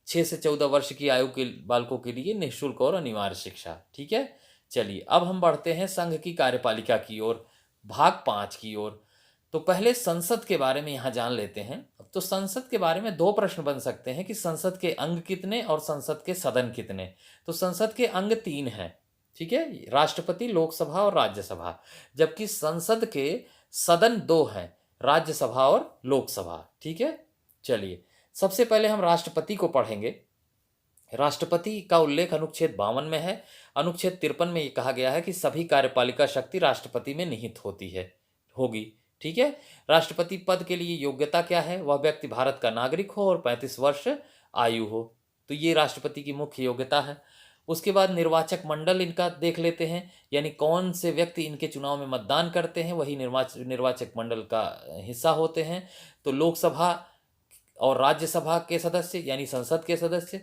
6 से 14 वर्ष की आयु के बालकों के लिए निःशुल्क और अनिवार्य शिक्षा। ठीक है, चलिए अब हम बढ़ते हैं संघ की कार्यपालिका की ओर, भाग 5 की ओर। तो पहले संसद के बारे में यहाँ जान लेते हैं। अब तो संसद के बारे में दो प्रश्न बन सकते हैं कि संसद के अंग कितने और संसद के सदन कितने। तो संसद के अंग 3 हैं। ठीक है, राष्ट्रपति, लोकसभा और राज्यसभा, जबकि संसद के सदन 2 हैं, राज्यसभा और लोकसभा। ठीक है, चलिए सबसे पहले हम राष्ट्रपति को पढ़ेंगे। राष्ट्रपति का उल्लेख अनुच्छेद 52 में है। अनुच्छेद 53 में ये कहा गया है कि सभी कार्यपालिका शक्ति राष्ट्रपति में निहित होगी। ठीक है, राष्ट्रपति पद के लिए योग्यता क्या है? वह व्यक्ति भारत का नागरिक हो और 35 वर्ष आयु हो। तो ये राष्ट्रपति की मुख्य योग्यता है। उसके बाद निर्वाचक मंडल इनका देख लेते हैं, यानी कौन से व्यक्ति इनके चुनाव में मतदान करते हैं वही निर्वाचक मंडल का हिस्सा होते हैं। तो लोकसभा और राज्यसभा के सदस्य यानी संसद के सदस्य,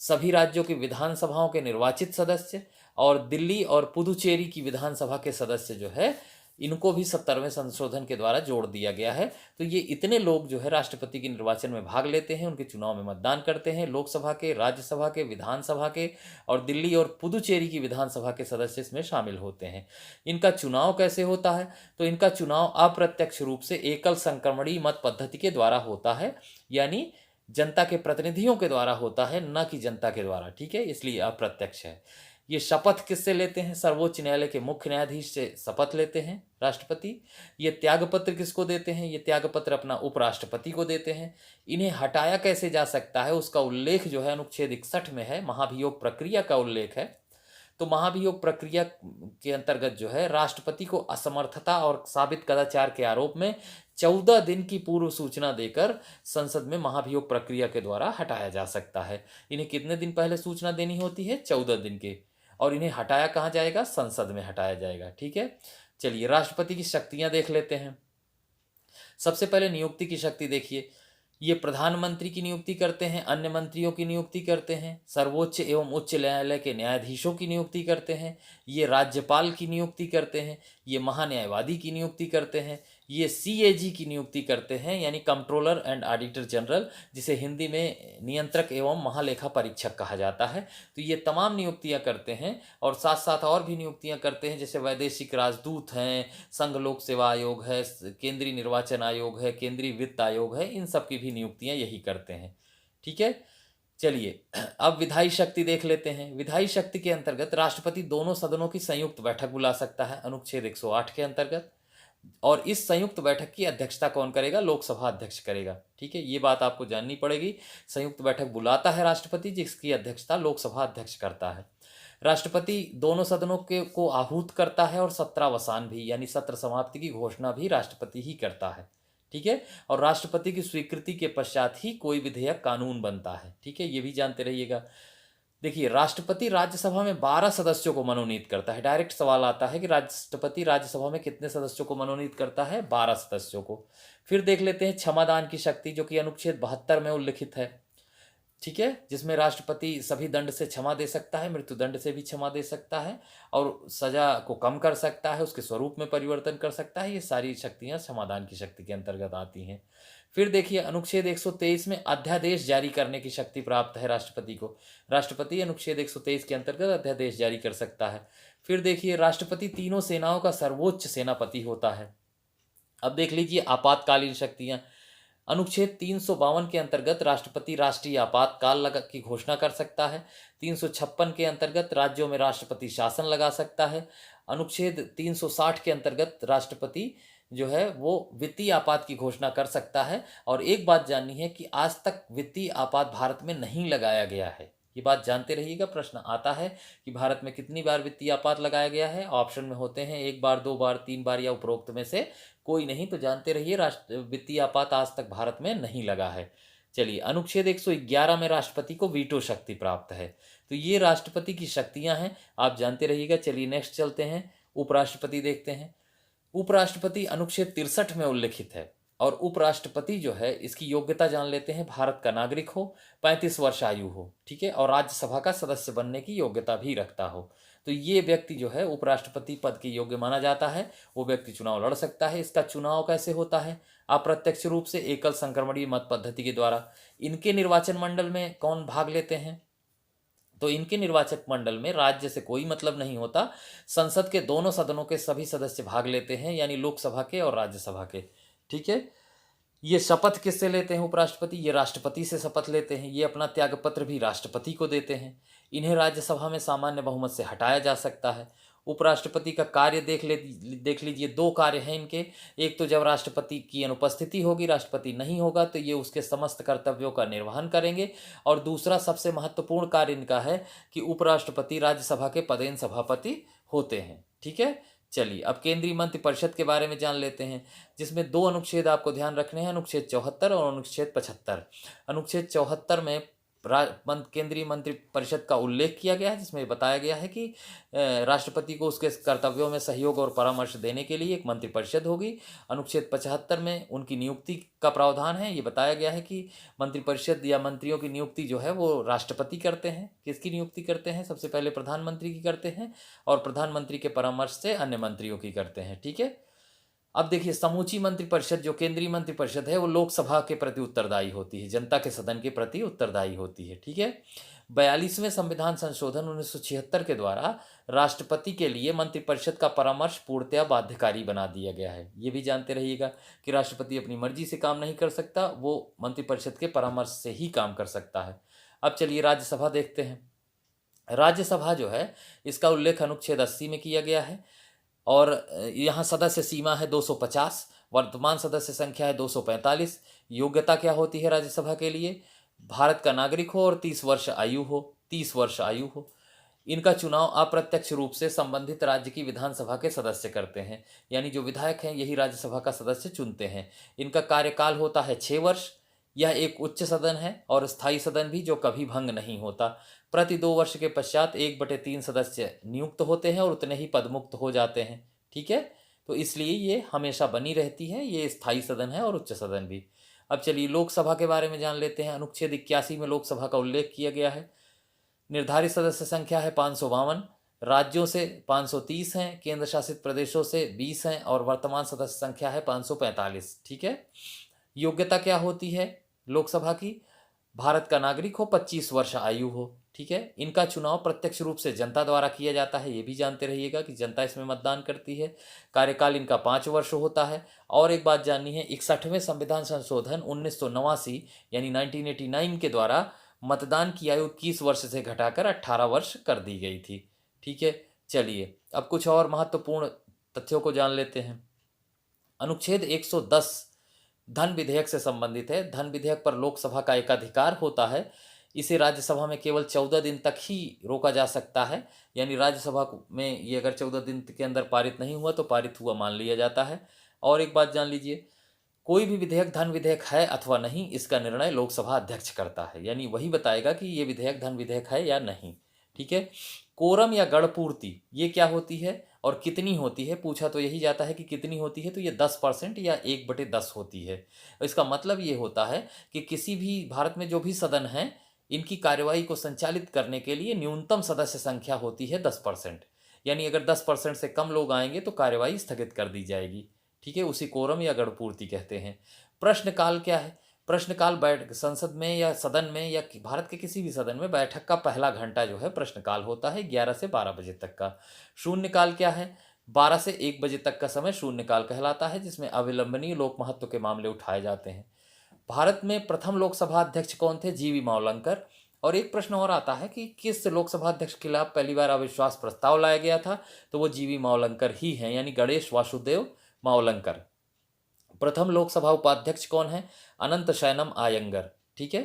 सभी राज्यों की विधानसभाओं के निर्वाचित सदस्य, और दिल्ली और पुदुचेरी की विधानसभा के सदस्य जो है, इनको भी 70वें संशोधन के द्वारा जोड़ दिया गया है। तो ये इतने लोग जो है राष्ट्रपति के निर्वाचन में भाग लेते हैं, उनके चुनाव में मतदान करते हैं। लोकसभा के, राज्यसभा के, विधानसभा के, और दिल्ली और पुदुचेरी की विधानसभा के सदस्य इसमें शामिल होते हैं। इनका चुनाव कैसे होता है? तो इनका चुनाव अप्रत्यक्ष रूप से एकल संक्रमणीय मत पद्धति के द्वारा होता है, यानी जनता के प्रतिनिधियों के द्वारा होता है, न कि जनता के द्वारा। ठीक है, इसलिए अप्रत्यक्ष है। ये शपथ किससे लेते हैं? सर्वोच्च न्यायालय के मुख्य न्यायाधीश से शपथ लेते हैं राष्ट्रपति। ये त्यागपत्र किसको देते हैं? ये त्यागपत्र अपना उपराष्ट्रपति को देते हैं। इन्हें हटाया कैसे जा सकता है उसका उल्लेख जो है अनुच्छेद 61 में है, महाभियोग प्रक्रिया का उल्लेख है। तो महाभियोग प्रक्रिया के अंतर्गत जो है राष्ट्रपति को असमर्थता और साबित कदाचार के आरोप में 14 दिन की पूर्व सूचना देकर संसद में महाभियोग प्रक्रिया के द्वारा हटाया जा सकता है। इन्हें कितने दिन पहले सूचना देनी होती है? 14 दिन के। और इन्हें हटाया कहाँ जाएगा? संसद में हटाया जाएगा। ठीक है, चलिए राष्ट्रपति की शक्तियां देख लेते हैं। सबसे पहले नियुक्ति की शक्ति देखिए। ये प्रधानमंत्री की नियुक्ति करते हैं, अन्य मंत्रियों की नियुक्ति करते हैं, सर्वोच्च एवं उच्च न्यायालय के न्यायाधीशों की नियुक्ति करते हैं, ये राज्यपाल की नियुक्ति करते हैं, ये महान्यायवादी की नियुक्ति करते हैं, ये सीएजी की नियुक्ति करते हैं, यानी कंट्रोलर एंड ऑडिटर जनरल, जिसे हिंदी में नियंत्रक एवं महालेखा परीक्षक कहा जाता है। तो ये तमाम नियुक्तियां करते हैं और साथ साथ और भी नियुक्तियां करते हैं, जैसे वैदेशिक राजदूत हैं, संघ लोक सेवा आयोग है, केंद्रीय निर्वाचन आयोग है, केंद्रीय वित्त आयोग है, इन सब की भी नियुक्तियां यही करते हैं। ठीक है, चलिए अब विधायी शक्ति देख लेते हैं। विधायी शक्ति के अंतर्गत राष्ट्रपति दोनों सदनों की संयुक्त बैठक बुला सकता है अनुच्छेद 108 के अंतर्गत, और इस संयुक्त बैठक की अध्यक्षता कौन करेगा? लोकसभा अध्यक्ष करेगा। ठीक है, ये बात आपको जाननी पड़ेगी। संयुक्त बैठक बुलाता है राष्ट्रपति, जिसकी अध्यक्षता लोकसभा अध्यक्ष करता है। राष्ट्रपति दोनों सदनों के को आहूत करता है और सत्रावसान भी, यानी सत्र समाप्ति की घोषणा भी राष्ट्रपति ही करता है। ठीक है, और राष्ट्रपति की स्वीकृति के पश्चात ही कोई विधेयक कानून बनता है। ठीक है, ये भी जानते रहिएगा। देखिए, राष्ट्रपति राज्यसभा में 12 सदस्यों को मनोनीत करता है। डायरेक्ट सवाल आता है कि राष्ट्रपति राज्यसभा में कितने सदस्यों को मनोनीत करता है? 12 सदस्यों को। फिर देख लेते हैं क्षमादान की शक्ति, जो कि अनुच्छेद 72 में उल्लिखित है। ठीक है, जिसमें राष्ट्रपति सभी दंड से क्षमा दे सकता है, मृत्युदंड से भी क्षमा दे सकता है, और सजा को कम कर सकता है, उसके स्वरूप में परिवर्तन कर सकता है। ये सारी शक्तियां क्षमादान की शक्ति के अंतर्गत आती हैं। फिर देखिए, अनुच्छेद 123 में अध्यादेश जारी करने की शक्ति प्राप्त है राष्ट्रपति को। राष्ट्रपति अनुच्छेद 123 के अंतर्गत अध्यादेश जारी कर सकता है। फिर देखिए, राष्ट्रपति तीनों सेनाओं का सर्वोच्च सेनापति होता है। अब देख लीजिए आपातकालीन शक्तियां। अनुच्छेद 352 के अंतर्गत राष्ट्रपति राष्ट्रीय आपातकाल की घोषणा कर सकता है। 356 के अंतर्गत राज्यों में राष्ट्रपति शासन लगा सकता है। अनुच्छेद 360 के अंतर्गत राष्ट्रपति जो है वो वित्तीय आपात की घोषणा कर सकता है। और एक बात जाननी है कि आज तक वित्तीय आपात भारत में नहीं लगाया गया है। ये बात जानते रहिएगा, प्रश्न आता है कि भारत में कितनी बार वित्तीय आपात लगाया गया है। ऑप्शन में होते हैं 1 बार, 2 बार, 3 बार या उपरोक्त में से कोई नहीं। तो जानते रहिए, वित्तीय आपात आज तक भारत में नहीं लगा है। चलिए, अनुच्छेद 111 में राष्ट्रपति को वीटो शक्ति प्राप्त है। तो ये राष्ट्रपति की शक्तियां हैं, आप जानते रहिएगा। चलिए नेक्स्ट चलते हैं, उपराष्ट्रपति देखते हैं। उपराष्ट्रपति अनुच्छेद 63 में उल्लिखित है, और उपराष्ट्रपति जो है इसकी योग्यता जान लेते हैं। भारत का नागरिक हो, 35 वर्ष आयु हो, ठीक है, और राज्यसभा का सदस्य बनने की योग्यता भी रखता हो। तो ये व्यक्ति जो है उपराष्ट्रपति पद के योग्य माना जाता है। वो व्यक्ति चुनाव लड़ सकता है। इसका चुनाव कैसे होता है? अप्रत्यक्ष रूप से एकल संक्रमणीय मत पद्धति के द्वारा। इनके निर्वाचन मंडल में कौन भाग लेते हैं? तो इनके निर्वाचक मंडल में राज्य से कोई मतलब नहीं होता। संसद के दोनों सदनों के सभी सदस्य भाग लेते हैं, यानी लोकसभा के और राज्यसभा के। ठीक है, ये शपथ किससे लेते हैं उपराष्ट्रपति? ये राष्ट्रपति से शपथ लेते हैं। ये अपना त्यागपत्र भी राष्ट्रपति को देते हैं। इन्हें राज्यसभा में सामान्य बहुमत से हटाया जा सकता है। उपराष्ट्रपति का कार्य देख लीजिए, 2 कार्य हैं इनके। एक तो जब राष्ट्रपति की अनुपस्थिति होगी, राष्ट्रपति नहीं होगा, तो ये उसके समस्त कर्तव्यों का निर्वहन करेंगे। और दूसरा सबसे महत्वपूर्ण कार्य इनका है कि उपराष्ट्रपति राज्यसभा के पदेन सभापति होते हैं। ठीक है, चलिए अब केंद्रीय मंत्रिपरिषद के बारे में जान लेते हैं, जिसमें 2 अनुच्छेद आपको ध्यान रखने हैं, अनुच्छेद 74 और अनुच्छेद 75। अनुच्छेद 74 में केंद्रीय मंत्रिपरिषद का उल्लेख किया गया है, जिसमें बताया गया है कि राष्ट्रपति को उसके कर्तव्यों में सहयोग और परामर्श देने के लिए एक मंत्रिपरिषद होगी। अनुच्छेद 75 में उनकी नियुक्ति का प्रावधान है। ये बताया गया है कि मंत्रिपरिषद या मंत्रियों की नियुक्ति जो है वो राष्ट्रपति करते हैं। किसकी नियुक्ति करते हैं? सबसे पहले प्रधानमंत्री की करते हैं, और प्रधानमंत्री के परामर्श से अन्य मंत्रियों की करते हैं। ठीक है, अब देखिए, समूची मंत्रिपरिषद जो केंद्रीय मंत्रिपरिषद है वो लोकसभा के प्रति उत्तरदायी होती है, जनता के सदन के प्रति उत्तरदायी होती है। ठीक है, 42वें संविधान संशोधन 1976 के द्वारा राष्ट्रपति के लिए मंत्रिपरिषद का परामर्श पूर्णतया बाध्यकारी बना दिया गया है। ये भी जानते रहिएगा कि राष्ट्रपति अपनी मर्जी से काम नहीं कर सकता, वो मंत्रिपरिषद के परामर्श से ही काम कर सकता है। अब चलिए राज्यसभा देखते हैं। राज्यसभा जो है इसका उल्लेख अनुच्छेद 80 में किया गया है, और यहाँ सदस्य सीमा है 250, वर्तमान सदस्य संख्या है 245। योग्यता क्या होती है राज्यसभा के लिए? भारत का नागरिक हो और 30 वर्ष आयु हो। 30 वर्ष आयु हो। इनका चुनाव अप्रत्यक्ष रूप से संबंधित राज्य की विधानसभा के सदस्य करते हैं, यानी जो विधायक हैं यही राज्यसभा का सदस्य चुनते हैं। इनका कार्यकाल होता है 6 वर्ष। यह एक उच्च सदन है और स्थायी सदन भी, जो कभी भंग नहीं होता। प्रति 2 वर्ष के पश्चात 1/3 सदस्य नियुक्त होते हैं और उतने ही पदमुक्त हो जाते हैं। ठीक है, तो इसलिए ये हमेशा बनी रहती है। ये स्थायी सदन है और उच्च सदन भी। अब चलिए लोकसभा के बारे में जान लेते हैं। अनुच्छेद 81 में लोकसभा का उल्लेख किया गया है। निर्धारित सदस्य संख्या है 552। राज्यों से 530 हैं, केंद्र शासित प्रदेशों से 20 हैं और वर्तमान सदस्य संख्या है 545। ठीक है। योग्यता क्या होती है लोकसभा की? भारत का नागरिक हो, 25 वर्ष आयु हो। ठीक है। इनका चुनाव प्रत्यक्ष रूप से जनता द्वारा किया जाता है, ये भी जानते रहिएगा कि जनता इसमें मतदान करती है। कार्यकाल इनका 5 वर्ष होता है। और एक बात जाननी है, 61वें संविधान संशोधन 1989 यानी 1989 के द्वारा मतदान की आयु 21 वर्ष से घटाकर 18 वर्ष कर दी गई थी। ठीक है। चलिए अब कुछ और महत्वपूर्ण तथ्यों को जान लेते हैं। अनुच्छेद 110 धन विधेयक से संबंधित है। धन विधेयक पर लोकसभा का एकाधिकार होता है। इसे राज्यसभा में केवल 14 दिन तक ही रोका जा सकता है, यानी राज्यसभा में ये अगर 14 दिन के अंदर पारित नहीं हुआ तो पारित हुआ मान लिया जाता है। और एक बात जान लीजिए, कोई भी विधेयक धन विधेयक है अथवा नहीं, इसका निर्णय लोकसभा अध्यक्ष करता है, यानी वही बताएगा कि ये विधेयक धन विधेयक है या नहीं। ठीक है। कोरम या गणपूर्ति ये क्या होती है और कितनी होती है? पूछा तो यही जाता है कि कितनी होती है, तो ये 10% या 1/10 होती है। इसका मतलब ये होता है कि किसी भी भारत में जो भी सदन है, इनकी कार्यवाही को संचालित करने के लिए न्यूनतम सदस्य संख्या होती है 10%, यानी अगर 10% से कम लोग आएंगे तो कार्यवाही स्थगित कर दी जाएगी। ठीक है। उसी कोरम या गणपूर्ति कहते हैं। प्रश्नकाल क्या है? प्रश्नकाल बैठ संसद में या सदन में या भारत के किसी भी सदन में बैठक का पहला घंटा जो है प्रश्नकाल होता है, 11 से 12 बजे तक का। शून्यकाल क्या है? 12 से 1 बजे तक का समय शून्यकाल कहलाता है, जिसमें अविलंबनीय लोक महत्व के मामले उठाए जाते हैं। भारत में प्रथम लोकसभा अध्यक्ष कौन थे? जीवी मावलंकर। और एक प्रश्न और आता है कि किस लोकसभा अध्यक्ष के खिलाफ पहली बार अविश्वास प्रस्ताव लाया गया था? तो वो जीवी मावलंकर ही हैं, यानी गणेश वासुदेव मावलंकर। प्रथम लोकसभा उपाध्यक्ष कौन है? अनंत शयनम आयंगर। ठीक है।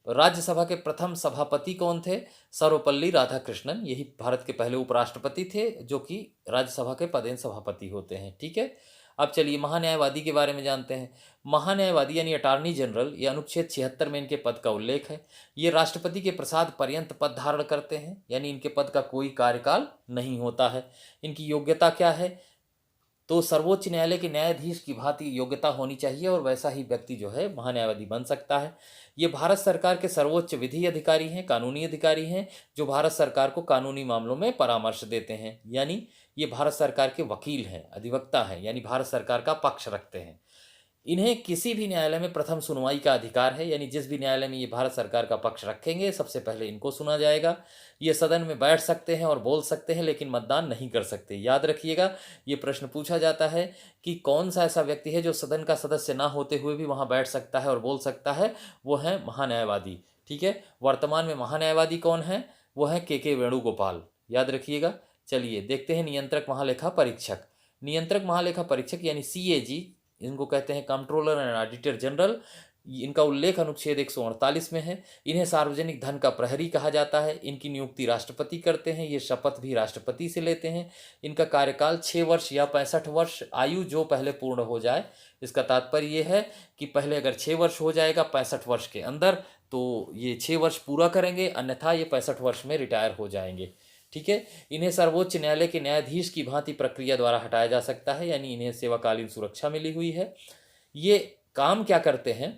राज्यसभा के प्रथम सभापति कौन थे? सर्वपल्ली राधाकृष्णन। यही भारत के पहले उपराष्ट्रपति थे जो कि राज्यसभा के पदेन सभापति होते हैं। ठीक है। अब चलिए महान्यायवादी के बारे में जानते हैं। महान्यायवादी यानी अटॉर्नी जनरल, ये अनुच्छेद 76 में इनके पद का उल्लेख है। ये राष्ट्रपति के प्रसाद पर्यंत पद धारण करते हैं, यानी इनके पद का कोई कार्यकाल नहीं होता है। इनकी योग्यता क्या है? तो सर्वोच्च न्यायालय के न्यायाधीश की भांति योग्यता होनी चाहिए और वैसा ही व्यक्ति जो है महान्यायवादी बन सकता है। ये भारत सरकार के सर्वोच्च विधि अधिकारी हैं, कानूनी अधिकारी हैं, जो भारत सरकार को कानूनी मामलों में परामर्श देते हैं, यानी ये भारत सरकार के वकील हैं, अधिवक्ता हैं, यानी भारत सरकार का पक्ष रखते हैं। इन्हें किसी भी न्यायालय में प्रथम सुनवाई का अधिकार है, यानी जिस भी न्यायालय में ये भारत सरकार का पक्ष रखेंगे सबसे पहले इनको सुना जाएगा। ये सदन में बैठ सकते हैं और बोल सकते हैं, लेकिन मतदान नहीं कर सकते। याद रखिएगा, ये प्रश्न पूछा जाता है कि कौन सा ऐसा व्यक्ति है जो सदन का सदस्य ना होते हुए भी वहाँ बैठ सकता है और बोल सकता है? वो है महान्यायवादी। ठीक है। वर्तमान में महान्यायवादी कौन है? वो है के वेणुगोपाल। याद रखिएगा। चलिए देखते हैं नियंत्रक महालेखा परीक्षक। नियंत्रक महालेखा परीक्षक यानी CAG, इनको कहते हैं कंट्रोलर एंड ऑडिटर जनरल। इनका उल्लेख अनुच्छेद 148 में है। इन्हें सार्वजनिक धन का प्रहरी कहा जाता है। इनकी नियुक्ति राष्ट्रपति करते हैं, ये शपथ भी राष्ट्रपति से लेते हैं। इनका कार्यकाल 6 वर्ष या 65 वर्ष, आयु जो पहले पूर्ण हो जाए। इसका तात्पर्य ये है कि पहले अगर 6 वर्ष हो जाएगा 65 वर्ष के अंदर, तो ये 6 वर्ष पूरा करेंगे, अन्यथा ये 65 वर्ष में रिटायर हो जाएंगे। ठीक है। इन्हें सर्वोच्च न्यायालय के न्यायाधीश की भांति प्रक्रिया द्वारा हटाया जा सकता है, यानी इन्हें सेवाकालीन सुरक्षा मिली हुई है। ये काम क्या करते हैं?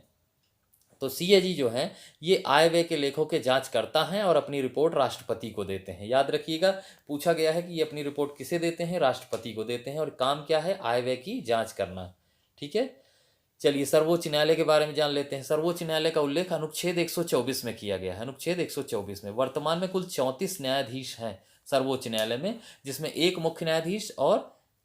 तो CAG जो है ये आय व्यय के लेखों के जांच करता है और अपनी रिपोर्ट राष्ट्रपति को देते हैं। याद रखिएगा, पूछा गया है कि ये अपनी रिपोर्ट किसे देते हैं? राष्ट्रपति को देते हैं। और काम क्या है? आय व्यय की जांच करना। ठीक है। चलिए सर्वोच्च न्यायालय के बारे में जान लेते हैं। सर्वोच्च न्यायालय का उल्लेख अनुच्छेद 124 में किया गया है। अनुच्छेद 124 में वर्तमान में कुल 34 न्यायाधीश हैं सर्वोच्च न्यायालय में, जिसमें एक मुख्य न्यायाधीश और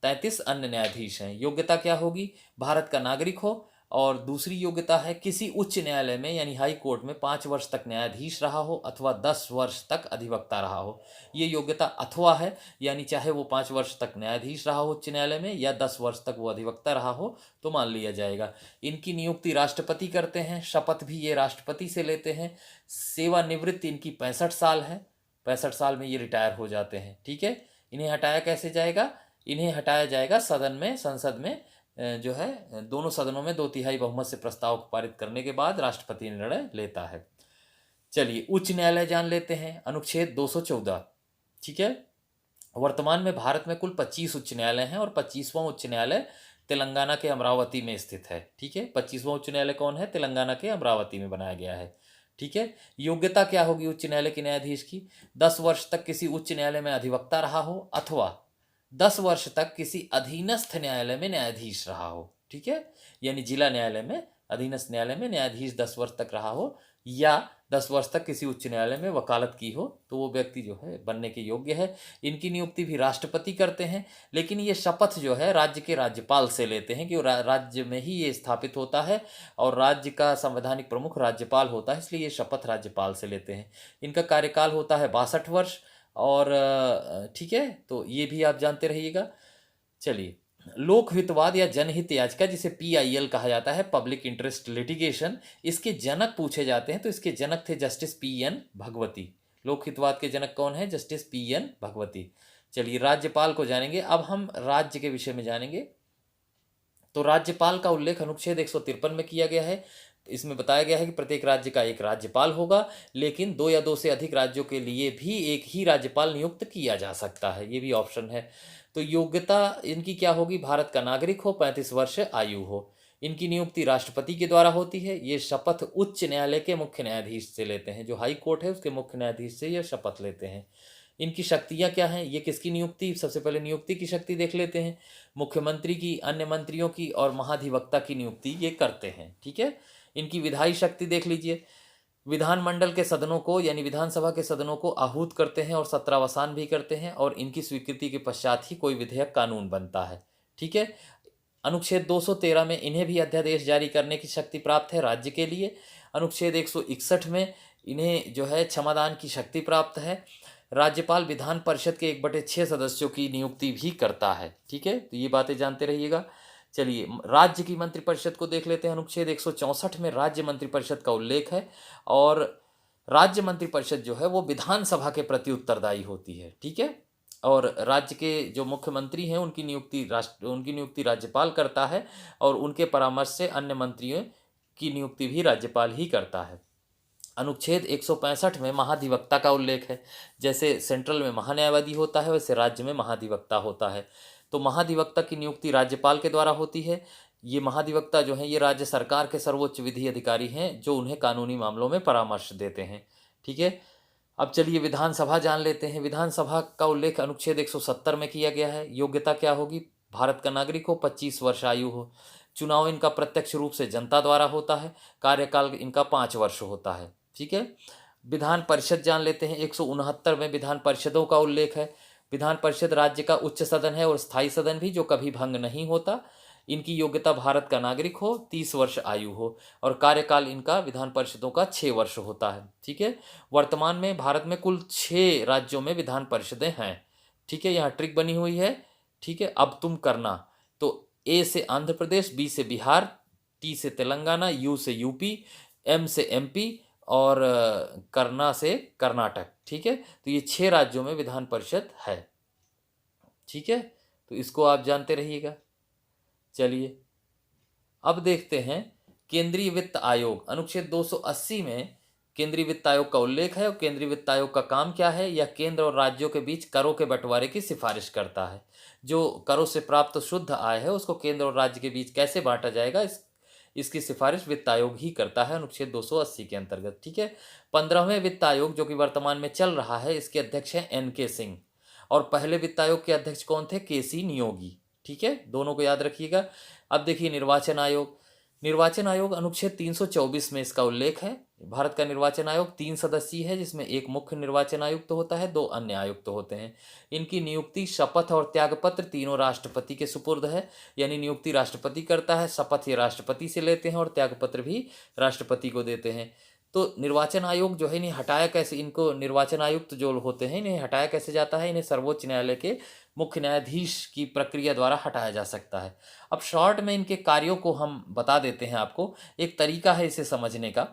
33 अन्य न्यायाधीश हैं। योग्यता क्या होगी? भारत का नागरिक हो। और दूसरी योग्यता है किसी उच्च न्यायालय में यानी हाई कोर्ट में 5 वर्ष तक न्यायाधीश रहा हो अथवा 10 वर्ष तक अधिवक्ता रहा हो। ये योग्यता अथवा है, यानी चाहे वो 5 वर्ष तक न्यायाधीश रहा हो उच्च न्यायालय में या 10 वर्ष तक वो अधिवक्ता रहा हो तो मान लिया जाएगा। इनकी नियुक्ति राष्ट्रपति करते हैं, शपथ भी ये राष्ट्रपति से लेते हैं। सेवानिवृत्ति इनकी 65 साल है, 65 साल में ये रिटायर हो जाते हैं। ठीक है। इन्हें हटाया कैसे जाएगा? इन्हें हटाया जाएगा सदन में, संसद में जो है दोनों सदनों में 2/3 बहुमत से प्रस्ताव को पारित करने के बाद राष्ट्रपति निर्णय लेता है। चलिए उच्च न्यायालय जान लेते हैं। अनुच्छेद 214। ठीक है। वर्तमान में भारत में कुल 25 उच्च न्यायालय हैं और 25वां उच्च न्यायालय तेलंगाना के अमरावती में स्थित है। ठीक है। 25वां उच्च न्यायालय कौन है? तेलंगाना के अमरावती में बनाया गया है। ठीक है। योग्यता क्या होगी उच्च न्यायालय के न्यायाधीश की? 10 वर्ष तक किसी उच्च न्यायालय में अधिवक्ता रहा हो, अथवा 10 वर्ष तक किसी अधीनस्थ न्यायालय में न्यायाधीश रहा हो। ठीक है, यानी जिला न्यायालय में, अधीनस्थ न्यायालय में न्यायाधीश 10 वर्ष तक रहा हो, या 10 वर्ष तक किसी उच्च न्यायालय में वकालत की हो, तो वो व्यक्ति जो है बनने के योग्य है। इनकी नियुक्ति भी राष्ट्रपति करते हैं, लेकिन ये शपथ जो है राज्य के राज्यपाल से लेते हैं, कि राज्य में ही ये स्थापित होता है और राज्य का संवैधानिक प्रमुख राज्यपाल होता है, इसलिए ये शपथ राज्यपाल से लेते हैं। इनका कार्यकाल होता है 62 वर्ष। और ठीक है, तो ये भी आप जानते रहिएगा। चलिए, लोकहितवाद या जनहित याचिका, जिसे PIL कहा जाता है, पब्लिक इंटरेस्ट लिटिगेशन, इसके जनक पूछे जाते हैं, तो इसके जनक थे जस्टिस PN भगवती। लोकहितवाद के जनक कौन है? Justice PN Bhagwati. चलिए, राज्यपाल को जानेंगे। अब हम राज्य के विषय में जानेंगे। तो राज्यपाल का उल्लेख अनुच्छेद 153 में किया गया है। इसमें बताया गया है कि प्रत्येक राज्य का एक राज्यपाल होगा, लेकिन 2 या 2 से अधिक राज्यों के लिए भी एक ही राज्यपाल नियुक्त किया जा सकता है, ये भी ऑप्शन है। तो योग्यता इनकी क्या होगी? भारत का नागरिक हो, 35 वर्ष आयु हो। इनकी नियुक्ति राष्ट्रपति के द्वारा होती है। ये शपथ उच्च न्यायालय के मुख्य न्यायाधीश से लेते हैं, जो हाई कोर्ट है उसके मुख्य न्यायाधीश से ये शपथ लेते हैं। इनकी शक्तियां क्या हैं? ये किसकी नियुक्ति? सबसे पहले नियुक्ति की शक्ति देख लेते हैं। मुख्यमंत्री की, अन्य मंत्रियों की और महाधिवक्ता की नियुक्ति ये करते हैं। ठीक है। इनकी विधायी शक्ति देख लीजिए। विधानमंडल के सदनों को, यानी विधानसभा के सदनों को आहूत करते हैं और सत्रावसान भी करते हैं, और इनकी स्वीकृति के पश्चात ही कोई विधेयक कानून बनता है। ठीक है। अनुच्छेद 213 में इन्हें भी अध्यादेश जारी करने की शक्ति प्राप्त है राज्य के लिए। अनुच्छेद 161 में इन्हें जो है क्षमादान की शक्ति प्राप्त है। राज्यपाल विधान परिषद के 1/6 सदस्यों की नियुक्ति भी करता है। ठीक है, तो ये बातें जानते रहिएगा। चलिए, राज्य की मंत्रिपरिषद को देख लेते हैं। अनुच्छेद 164 में राज्य मंत्रिपरिषद का उल्लेख है, और राज्य मंत्रिपरिषद जो है वो विधानसभा के प्रति उत्तरदायी होती है। ठीक है। और राज्य के जो मुख्यमंत्री हैं उनकी नियुक्ति राज्यपाल करता है, और उनके परामर्श से अन्य मंत्रियों की नियुक्ति भी राज्यपाल ही करता है। अनुच्छेद 165 में महाधिवक्ता का उल्लेख है। जैसे सेंट्रल में महान्यायवादी होता है, वैसे राज्य में महाधिवक्ता होता है। तो महाधिवक्ता की नियुक्ति राज्यपाल के द्वारा होती है। ये महाधिवक्ता जो हैं ये राज्य सरकार के सर्वोच्च विधि अधिकारी हैं, जो उन्हें कानूनी मामलों में परामर्श देते हैं। ठीक है। अब चलिए विधानसभा जान लेते हैं। विधानसभा का उल्लेख अनुच्छेद 170 में किया गया है। योग्यता क्या होगी? भारत का नागरिक हो, 25 वर्ष आयु हो। चुनाव इनका प्रत्यक्ष रूप से जनता द्वारा होता है। कार्यकाल इनका 5 वर्ष होता है। ठीक है। विधान परिषद जान लेते हैं। 169 में विधान परिषदों का उल्लेख है। विधान परिषद राज्य का उच्च सदन है और स्थायी सदन भी, जो कभी भंग नहीं होता। इनकी योग्यता भारत का नागरिक हो, 30 वर्ष आयु हो, और कार्यकाल इनका विधान परिषदों का 6 वर्ष होता है। ठीक है। वर्तमान में भारत में कुल 6 राज्यों में विधान परिषदें हैं। ठीक है, यहाँ ट्रिक बनी हुई है। ठीक है, अब तुम करना। तो A से आंध्र प्रदेश, B से बिहार, T से तेलंगाना, U से UP, M से MP, और करना से कर्नाटक। ठीक है, तो ये 6 राज्यों में विधान परिषद है। ठीक है, तो इसको आप जानते रहिएगा। चलिए, अब देखते हैं केंद्रीय वित्त आयोग। अनुच्छेद 280 में केंद्रीय वित्त आयोग का उल्लेख है, और केंद्रीय वित्त आयोग का काम क्या है? यह केंद्र और राज्यों के बीच करों के बंटवारे की सिफारिश करता है। जो करों से प्राप्त शुद्ध आय है उसको केंद्र और राज्य के बीच कैसे बांटा जाएगा, इसकी सिफारिश वित्त आयोग ही करता है, अनुच्छेद 280 के अंतर्गत। ठीक है। 15वें वित्त आयोग, जो कि वर्तमान में चल रहा है, इसके अध्यक्ष हैं NK सिंह, और पहले वित्त आयोग के अध्यक्ष कौन थे? KC नियोगी। ठीक है, दोनों को याद रखिएगा। अब देखिए निर्वाचन आयोग। निर्वाचन आयोग अनुच्छेद 324 में इसका उल्लेख है। भारत का निर्वाचन आयोग 3 सदस्यीय है, जिसमें एक मुख्य निर्वाचन आयुक्त होता है, 2 अन्य आयुक्त होते हैं। इनकी नियुक्ति, शपथ और त्यागपत्र तीनों राष्ट्रपति के सुपुर्द है। यानी नियुक्ति राष्ट्रपति करता है, शपथ ये राष्ट्रपति से लेते हैं, और त्यागपत्र भी राष्ट्रपति को देते हैं। तो निर्वाचन आयोग जो है इन्हें हटाया कैसे, इनको निर्वाचन आयुक्त जो होते हैं इन्हें हटाया कैसे जाता है? इन्हें सर्वोच्च न्यायालय के मुख्य न्यायाधीश की प्रक्रिया द्वारा हटाया जा सकता है। अब शॉर्ट में इनके कार्यों को हम बता देते हैं आपको। एक तरीका है इसे समझने का,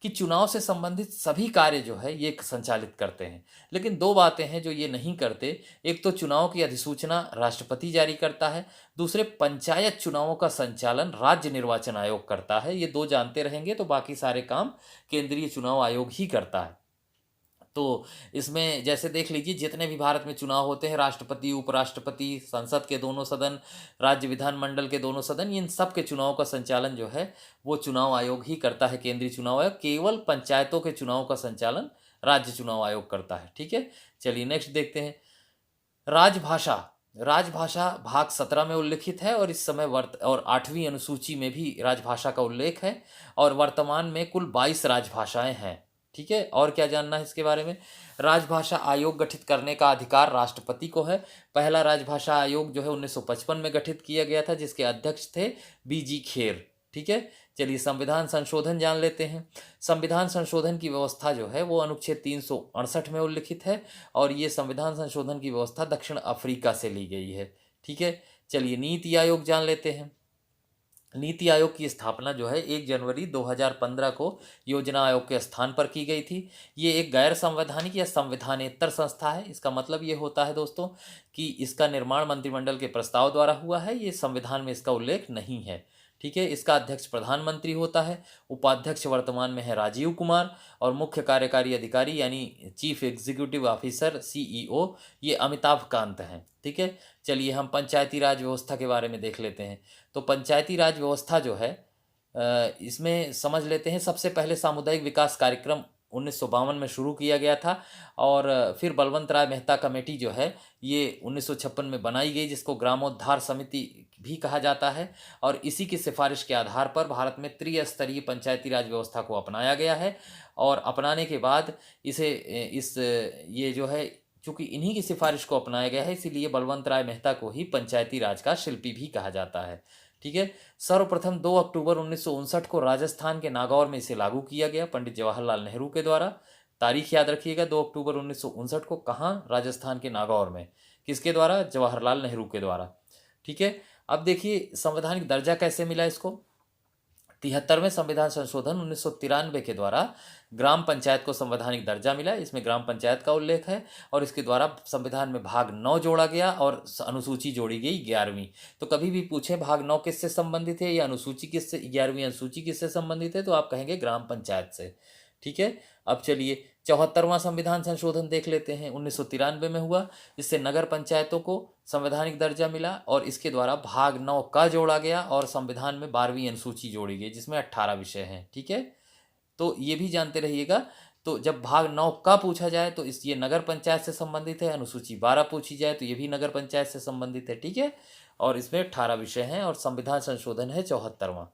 कि चुनाव से संबंधित सभी कार्य जो है ये संचालित करते हैं, लेकिन 2 बातें हैं जो ये नहीं करते। एक तो चुनाव की अधिसूचना राष्ट्रपति जारी करता है, दूसरे पंचायत चुनावों का संचालन राज्य निर्वाचन आयोग करता है। ये 2 जानते रहेंगे तो बाकी सारे काम केंद्रीय चुनाव आयोग ही करता है। तो इसमें जैसे देख लीजिए, जितने भी भारत में चुनाव होते हैं, राष्ट्रपति, उपराष्ट्रपति, संसद के दोनों सदन, राज्य विधानमंडल के दोनों सदन, इन सब के चुनाव का संचालन जो है वो चुनाव आयोग ही करता है, केंद्रीय चुनाव आयोग। केवल पंचायतों के चुनाव का संचालन राज्य चुनाव आयोग करता है। ठीक है, चलिए नेक्स्ट देखते हैं। राजभाषा। राजभाषा भाग 17 में उल्लिखित है और इस समय और 8वीं अनुसूची में भी राजभाषा का उल्लेख है और वर्तमान में कुल 22 राजभाषाएं हैं। ठीक है, और क्या जानना है इसके बारे में? राजभाषा आयोग गठित करने का अधिकार राष्ट्रपति को है। पहला राजभाषा आयोग जो है 1955 में गठित किया गया था, जिसके अध्यक्ष थे बीजी खेर। ठीक है, चलिए संविधान संशोधन जान लेते हैं। संविधान संशोधन की व्यवस्था जो है वो अनुच्छेद 368 में उल्लिखित है और ये संविधान संशोधन की व्यवस्था दक्षिण अफ्रीका से ली गई है। ठीक है, चलिए नीति आयोग जान लेते हैं। नीति आयोग की स्थापना जो है 1 जनवरी 2015 को योजना आयोग के स्थान पर की गई थी। ये एक गैर संवैधानिक या संविधानेतर संस्था है। इसका मतलब ये होता है दोस्तों कि इसका निर्माण मंत्रिमंडल के प्रस्ताव द्वारा हुआ है, ये संविधान में इसका उल्लेख नहीं है। ठीक है, इसका अध्यक्ष प्रधानमंत्री होता है, उपाध्यक्ष वर्तमान में है राजीव कुमार और मुख्य कार्यकारी अधिकारी यानी चीफ एग्जीक्यूटिव ऑफिसर सीईओ ये अमिताभ कांत हैं। ठीक है, चलिए हम पंचायती राज व्यवस्था के बारे में देख लेते हैं। तो पंचायती राज व्यवस्था जो है इसमें समझ लेते हैं। सबसे पहले सामुदायिक विकास कार्यक्रम 1952 में शुरू किया गया था और फिर बलवंत राय मेहता कमेटी जो है ये 1956 में बनाई गई, जिसको ग्रामोद्धार समिति भी कहा जाता है और इसी की सिफारिश के आधार पर भारत में त्रिस्तरीय पंचायती राज व्यवस्था को अपनाया गया है। और अपनाने के बाद ये जो है, चूंकि इन्हीं की सिफारिश को अपनाया गया है, इसीलिए बलवंत राय मेहता को ही पंचायती राज का शिल्पी भी कहा जाता है। ठीक है, सर्वप्रथम 2 अक्टूबर 1959 को राजस्थान के नागौर में इसे लागू किया गया पंडित जवाहरलाल नेहरू के द्वारा। तारीख याद रखिएगा, 2 अक्टूबर 1959 को। कहाँ? राजस्थान के नागौर में। किसके द्वारा? जवाहरलाल नेहरू के द्वारा। ठीक है, अब देखिए संवैधानिक दर्जा कैसे मिला इसको। 73वें संविधान संशोधन 1993 के द्वारा ग्राम पंचायत को संवैधानिक दर्जा मिला। इसमें ग्राम पंचायत का उल्लेख है और इसके द्वारा संविधान में भाग 9 जोड़ा गया और अनुसूची जोड़ी गई 11वीं। तो कभी भी पूछे भाग 9 किससे संबंधित है या अनुसूची किससे, 11वीं अनुसूची किससे संबंधित है, तो आप कहेंगे ग्राम पंचायत से। ठीक है, अब चलिए 74वां संविधान संशोधन देख लेते हैं। 1993 में हुआ, इससे नगर पंचायतों को संवैधानिक दर्जा मिला और इसके द्वारा भाग 9 का जोड़ा गया और संविधान में 12वीं अनुसूची जोड़ी गई जिसमें 18 विषय हैं। ठीक है, तो ये भी जानते रहिएगा। तो जब भाग 9 का पूछा जाए तो ये नगर पंचायत से संबंधित है, अनुसूची 12 पूछी जाए तो ये भी नगर पंचायत से संबंधित है। ठीक है, और इसमें 18 विषय हैं और संविधान संशोधन है 74वां।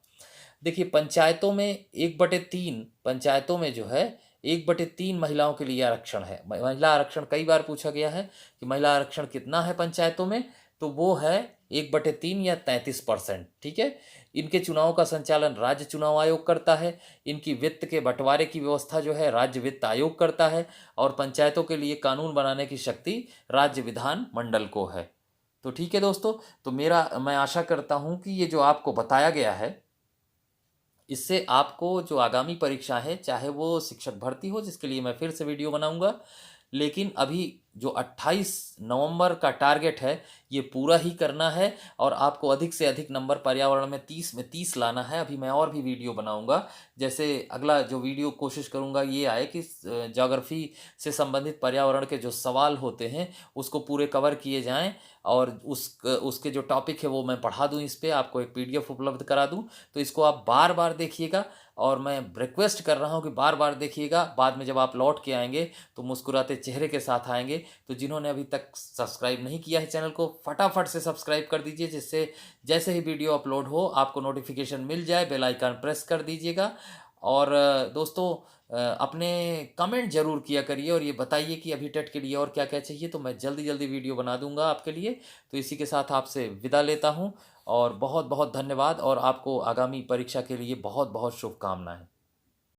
देखिए पंचायतों में 1/3 पंचायतों में जो है 1/3 महिलाओं के लिए आरक्षण है। महिला आरक्षण कई बार पूछा गया है कि महिला आरक्षण कितना है पंचायतों में, तो वो है 1/3 या 33%। ठीक है, इनके चुनाव का संचालन राज्य चुनाव आयोग करता है। इनकी वित्त के बंटवारे की व्यवस्था जो है राज्य वित्त आयोग करता है और पंचायतों के लिए कानून बनाने की शक्ति राज्य विधान मंडल को है। तो ठीक है दोस्तों, तो मैं आशा करता हूँ कि ये जो आपको बताया गया है इससे आपको जो आगामी परीक्षा है, चाहे वो शिक्षक भर्ती हो जिसके लिए मैं फिर से वीडियो बनाऊंगा, लेकिन अभी जो 28 नवंबर का टारगेट है ये पूरा ही करना है और आपको अधिक से अधिक नंबर पर्यावरण में 30 में 30 लाना है। अभी मैं और भी वीडियो बनाऊंगा, जैसे अगला जो वीडियो कोशिश करूंगा ये आए कि ज्योग्राफी से संबंधित पर्यावरण के जो सवाल होते हैं उसको पूरे कवर किए जाएं और उसके जो टॉपिक है वो मैं पढ़ा दूं, इस पर आपको एक PDF उपलब्ध करा दूं। तो इसको आप बार बार देखिएगा और मैं रिक्वेस्ट कर रहा हूं कि बार बार देखिएगा। बाद में जब आप लौट के आएंगे तो मुस्कुराते चेहरे के साथ आएंगे। तो जिन्होंने अभी तक सब्सक्राइब नहीं किया है चैनल को, फटाफट से सब्सक्राइब कर दीजिए, जिससे जैसे ही वीडियो अपलोड हो आपको नोटिफिकेशन मिल जाए। बेल आइकन प्रेस कर दीजिएगा और दोस्तों अपने कमेंट जरूर किया करिए और ये बताइए कि अभी टेट के लिए और क्या क्या चाहिए, तो मैं जल्दी जल्दी वीडियो बना दूंगा आपके लिए। तो इसी के साथ आपसे विदा लेता हूं और बहुत बहुत धन्यवाद और आपको आगामी परीक्षा के लिए बहुत बहुत शुभकामनाएं।